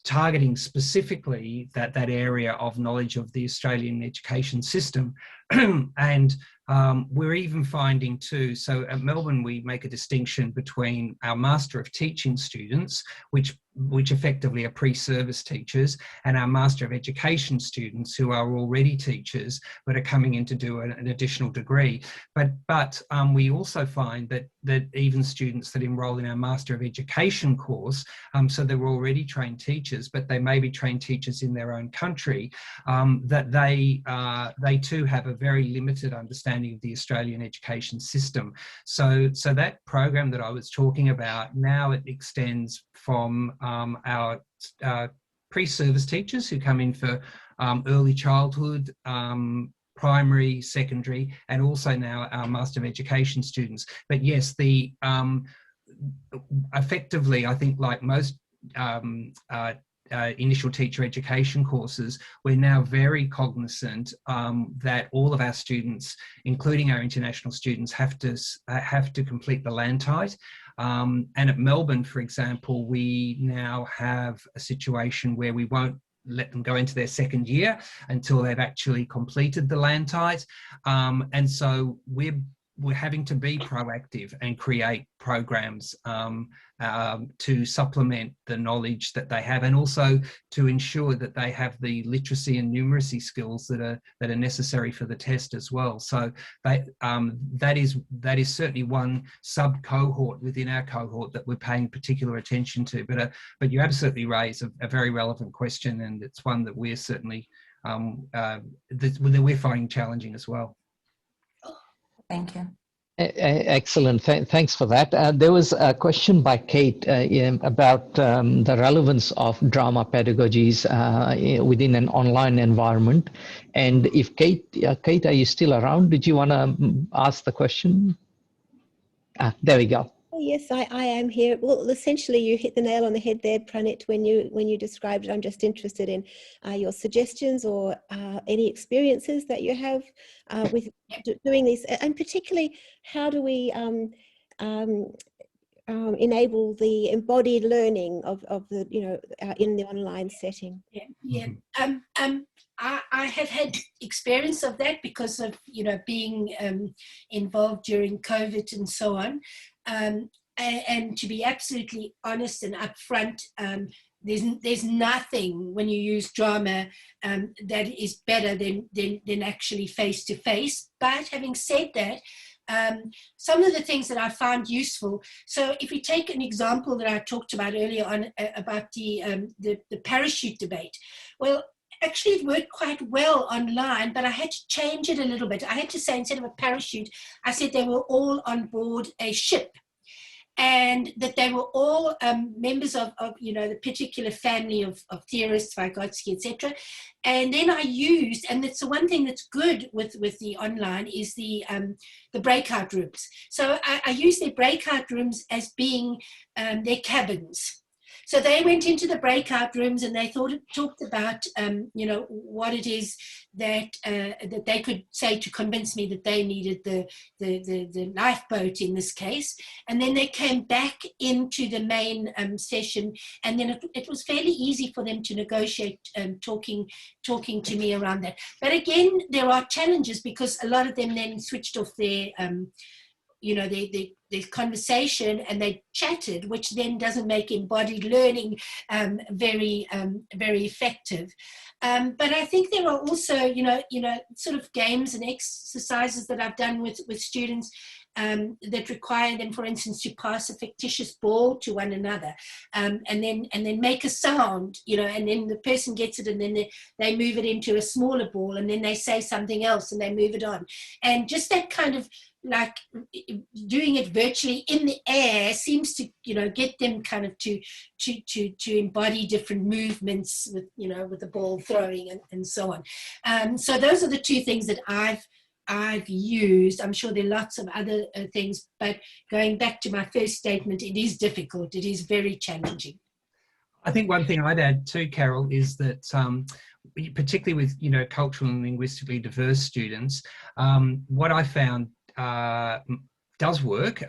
targeting specifically that area of knowledge of the Australian education system. And we're even finding too, so at Melbourne we make a distinction between our Master of Teaching students, which effectively are pre-service teachers, and our Master of Education students who are already teachers but are coming in to do an additional degree. But we also find that even students that enrol in our Master of Education course, so they're already trained teachers, but they may be trained teachers in their own country, that they too have a very limited understanding of the Australian education system. So that program that I was talking about, now it extends from our pre-service teachers who come in for early childhood, primary, secondary, and also now our Master of Education students. But yes, the effectively, I think like most initial teacher education courses, we're now very cognizant that all of our students, including our international students, have to complete the LANTITE. And at Melbourne, for example, we now have a situation where we won't let them go into their second year until they've actually completed the LANTITE. And so we're having to be proactive and create programs to supplement the knowledge that they have, and also to ensure that they have the literacy and numeracy skills that are necessary for the test as well. So that is certainly one sub cohort within our cohort that we're paying particular attention to. But you absolutely raise a very relevant question, and it's one that we're certainly that we're finding challenging as well. Thank you. Excellent. Thanks for that. There was a question by Kate about the relevance of drama pedagogies within an online environment. And if Kate, are you still around? Did you want to ask the question? There we go. Yes, I am here. Well, essentially, you hit the nail on the head there, Pranit, when you described it. I'm just interested in your suggestions or any experiences that you have with doing this, and particularly, how do we enable the embodied learning of the in the online setting? Yeah. I have had experience of that because of being involved during COVID and so on. And to be absolutely honest and upfront, there's nothing when you use drama that is better than actually face-to-face. But having said that, some of the things that I found useful. So if we take an example that I talked about earlier on about the parachute debate, well, actually it worked quite well online, but I had to change it a little bit. I had to say, instead of a parachute, I said they were all on board a ship, and that they were all members of the particular family of theorists, Vygotsky, etc. And then I used, and that's the one thing that's good with the online, is the breakout rooms. So I use their breakout rooms as being their cabins. So they went into the breakout rooms and they talked about, what it is that they could say to convince me that they needed the lifeboat in this case. And then they came back into the main session, and then it was fairly easy for them to negotiate, talking to me around that. But again, there are challenges because a lot of them then switched off their conversation and they chatted, which then doesn't make embodied learning very effective. But I think there are also, sort of games and exercises that I've done with students that require them, for instance, to pass a fictitious ball to one another, and then make a sound, and then the person gets it, and then they move it into a smaller ball, and then they say something else, and they move it on, and just that kind of like doing it virtually in the air seems to get them kind of to embody different movements with with the ball throwing and so on. So those are the two things that I've used. I'm sure there are lots of other things, but going back to my first statement, it is difficult. It is very challenging. I think one thing I'd add too, Carol, is that particularly with culturally and linguistically diverse students, what I found does work,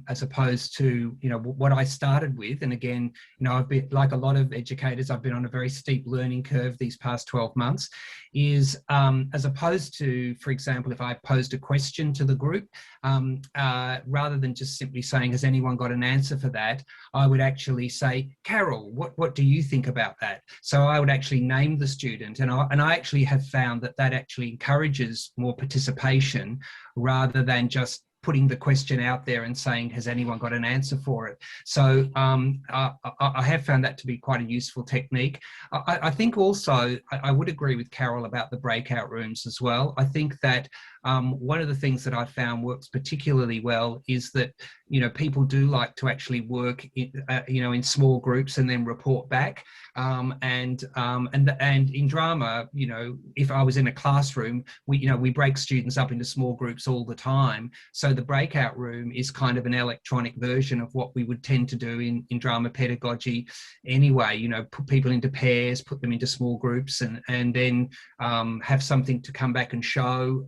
as opposed to what I started with. And again, I've been, like a lot of educators, I've been on a very steep learning curve these past 12 months, is as opposed to, for example, if I posed a question to the group, rather than just simply saying, has anyone got an answer for that, I would actually say, Carol, what do you think about that? So I would actually name the student, and I actually have found that actually encourages more participation rather than just putting the question out there and saying, has anyone got an answer for it? So I have found that to be quite a useful technique. I think also, I would agree with Carol about the breakout rooms as well. I think that one of the things that I found works particularly well is that, you know, people do like to actually work in, you know, in small groups and then report back. And in drama, you know, if I was in a classroom, we break students up into small groups all the time. So the breakout room is kind of an electronic version of what we would tend to do in drama pedagogy anyway. You know, put people into pairs, put them into small groups, and then have something to come back and show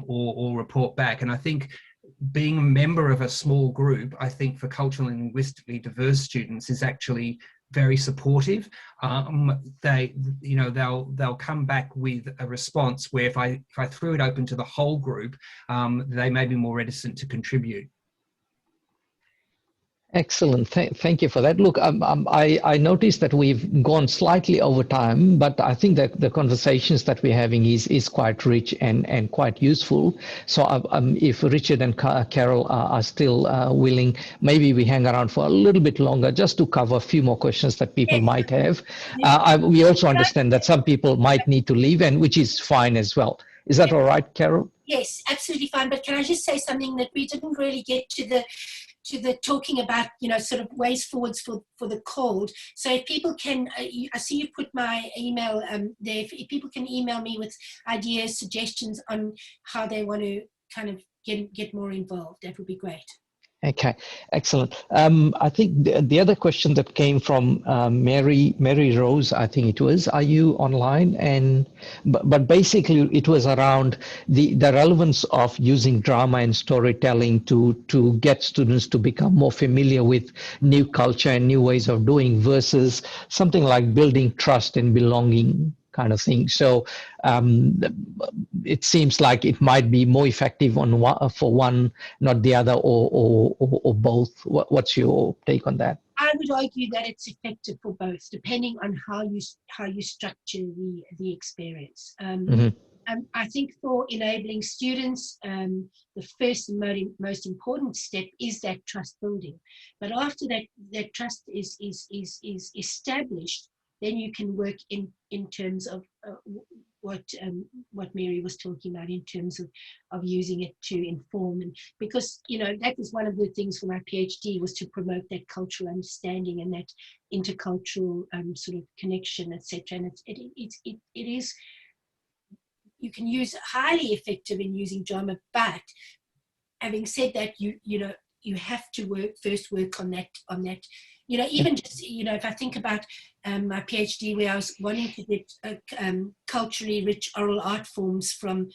or report back. And I think being a member of a small group, I think for culturally and linguistically diverse students is actually very supportive. They'll come back with a response where if I threw it open to the whole group, they may be more reticent to contribute. Excellent. Thank you for that. Look, I noticed that we've gone slightly over time, but I think that the conversations that we're having is quite rich and quite useful. So if Richard and Carol are still willing, maybe we hang around for a little bit longer just to cover a few more questions that people might have. We also understand that some people might need to leave, and which is fine as well. Is that all right, Carol? Yes, absolutely fine. But can I just say something that we didn't really get to the talking about, you know, sort of ways forwards for the CALD. So if people can, I see you put my email there. If people can email me with ideas, suggestions on how they want to kind of get more involved, that would be great. Okay, excellent. I think the other question that came from Mary Rose, I think it was, are you online? And but basically it was around the relevance of using drama and storytelling to get students to become more familiar with new culture and new ways of doing versus something like building trust and belonging kind of thing. So it seems like it might be more effective for one, not the other, or both. What's your take on that? I would argue that it's effective for both, depending on how you structure the experience. I think for enabling students, the first and most important step is that trust building. But after that trust is established, then you can work in terms of what Mary was talking about in terms of using it to inform. And because, you know, that was one of the things for my PhD, was to promote that cultural understanding and that intercultural sort of connection, etc. And it is, you can use highly effective in using drama, but having said that, you have to work on that. You know, even just, you know, if I think about my PhD, where I was wanting to get culturally rich oral art forms from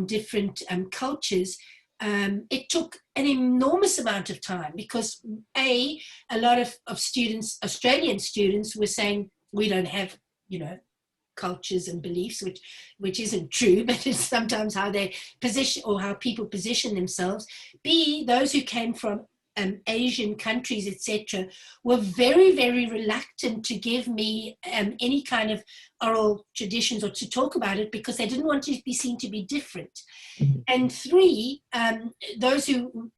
different cultures, it took an enormous amount of time because a lot of students, Australian students, were saying we don't have, you know, cultures and beliefs, which isn't true, but it's sometimes how they position or how people position themselves. B, those who came from Asian countries, etc., were very, very reluctant to give me any kind of oral traditions or to talk about it because they didn't want to be seen to be different. Mm-hmm. And three, those who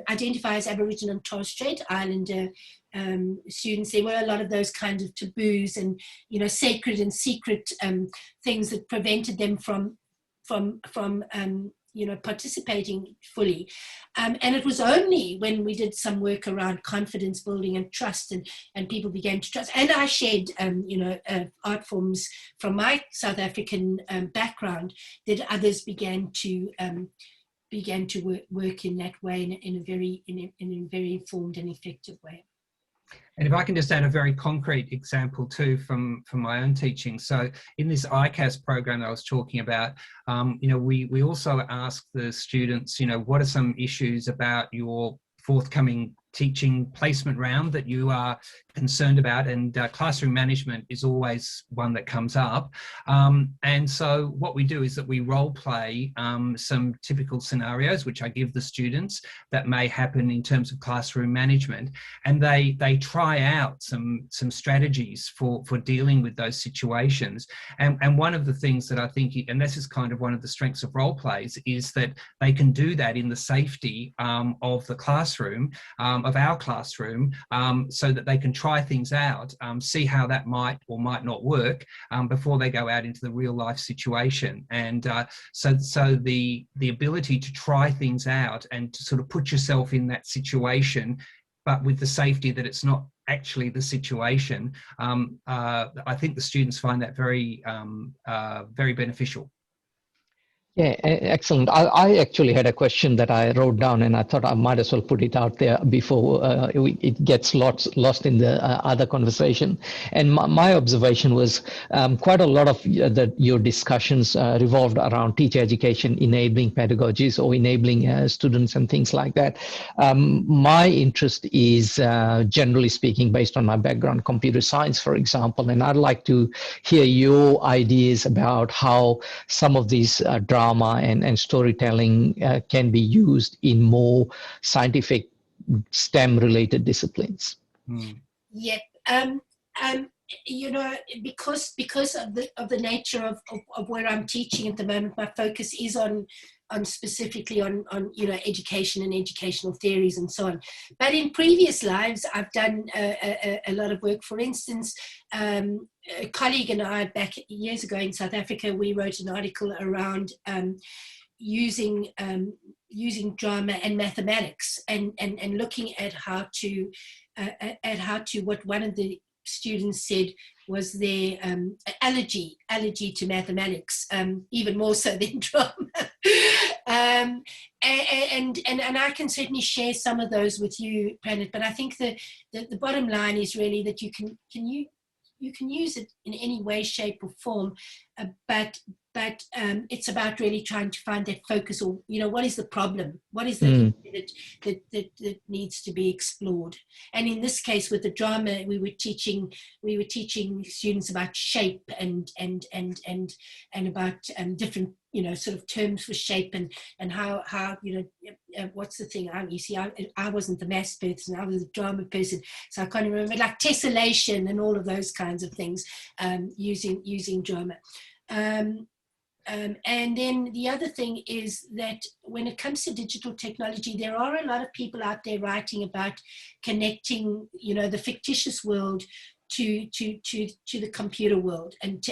identify as Aboriginal and Torres Strait Islander students, there were a lot of those kinds of taboos and, you know, sacred and secret things that prevented them from you know, participating fully. And it was only when we did some work around confidence building and trust and people began to trust. And I shared, you know, art forms from my South African background that others began to work in that way in a very informed and effective way. And if I can just add a very concrete example too from my own teaching. So in this ICAS program that I was talking about, you know, we also ask the students, you know, what are some issues about your forthcoming teaching placement round that you are concerned about, and classroom management is always one that comes up. And so what we do is that we role play some typical scenarios, which I give the students, that may happen in terms of classroom management, and they try out some strategies for dealing with those situations. And one of the things that I think, and this is kind of one of the strengths of role plays, is that they can do that in the safety of the classroom. of our classroom, so that they can try things out, see how that might or might not work, before they go out into the real life situation. And so the ability to try things out and to sort of put yourself in that situation, but with the safety that it's not actually the situation, I think the students find that very, very beneficial. Yeah, excellent. I actually had a question that I wrote down, and I thought I might as well put it out there before it gets lost in the other conversation. And my observation was quite a lot of your discussions revolved around teacher education, enabling pedagogies or enabling students and things like that. My interest is, generally speaking, based on my background, computer science, for example, and I'd like to hear your ideas about how some of these drama and storytelling can be used in more scientific STEM-related disciplines. Yep. You know, because of the nature of where I'm teaching at the moment, my focus is on specifically on you know, education and educational theories and so on. But in previous lives, I've done a lot of work. For instance, a colleague and I, back years ago in South Africa, we wrote an article around using drama and mathematics, and looking at how to what one of the students said was their allergy to mathematics, even more so than drama. And I can certainly share some of those with you, Pranit, but I think the bottom line is really that you can use it in any way, shape or form, but it's about really trying to find that focus, or, you know, what is the problem? What is the that needs to be explored? And in this case, with the drama, we were teaching students about shape and about different, you know, sort of terms for shape and how you know, what's the thing? You see, I wasn't the maths person, I was a drama person, so I can't remember, like tessellation and all of those kinds of things, using drama. And then the other thing is that when it comes to digital technology, there are a lot of people out there writing about connecting, you know, the fictitious world to the computer world, and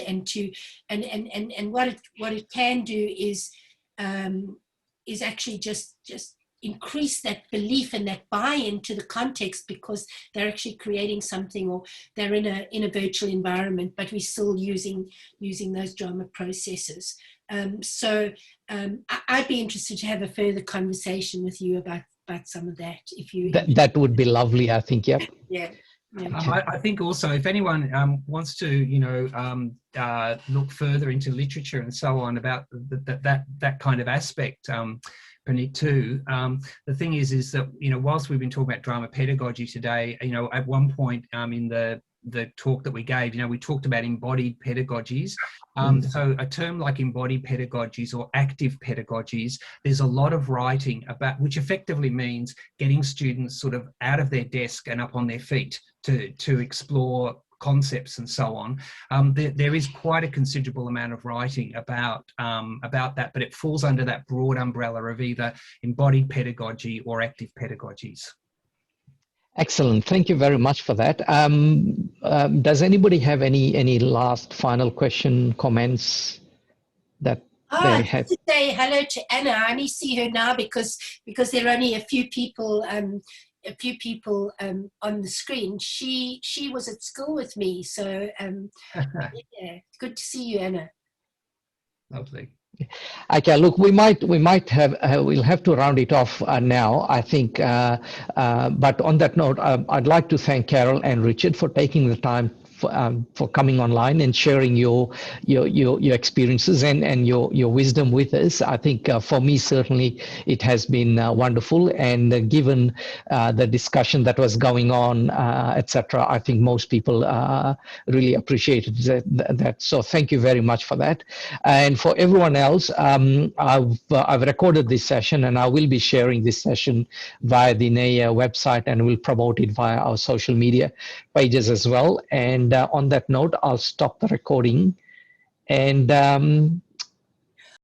what it can do is actually just increase that belief and that buy-in to the context, because they're actually creating something, or they're in a virtual environment, but we're still using those drama processes. So I'd be interested to have a further conversation with you about some of that, if you. That would be lovely, I think. Yep. Yeah. I think also, if anyone wants to, you know, look further into literature and so on about that kind of aspect, Pranit, too. The thing is that, you know, whilst we've been talking about drama pedagogy today, you know, at one point in the talk that we gave, you know, we talked about embodied pedagogies. So a term like embodied pedagogies or active pedagogies, there's a lot of writing about, which effectively means getting students sort of out of their desk and up on their feet to explore concepts and so on. There is quite a considerable amount of writing about that, but it falls under that broad umbrella of either embodied pedagogy or active pedagogies. Excellent. Thank you very much for that. Does anybody have any last final question, comments that they have? To say hello to Anna. I only see her now because there are only a few people on the screen. She was at school with me, so yeah, good to see you, Anna. Lovely. Okay, look, we might have we'll have to round it off now, I think. But on that note, I'd like to thank Carol and Richard for taking the time for coming online and sharing your experiences and your wisdom with us. I think for me, certainly, it has been wonderful. And given the discussion that was going on, etc., I think most people really appreciated that. So thank you very much for that. And for everyone else, I've recorded this session, and I will be sharing this session via the NAEEA website, and we'll promote it via our social media pages as well. And on that note, I'll stop the recording, and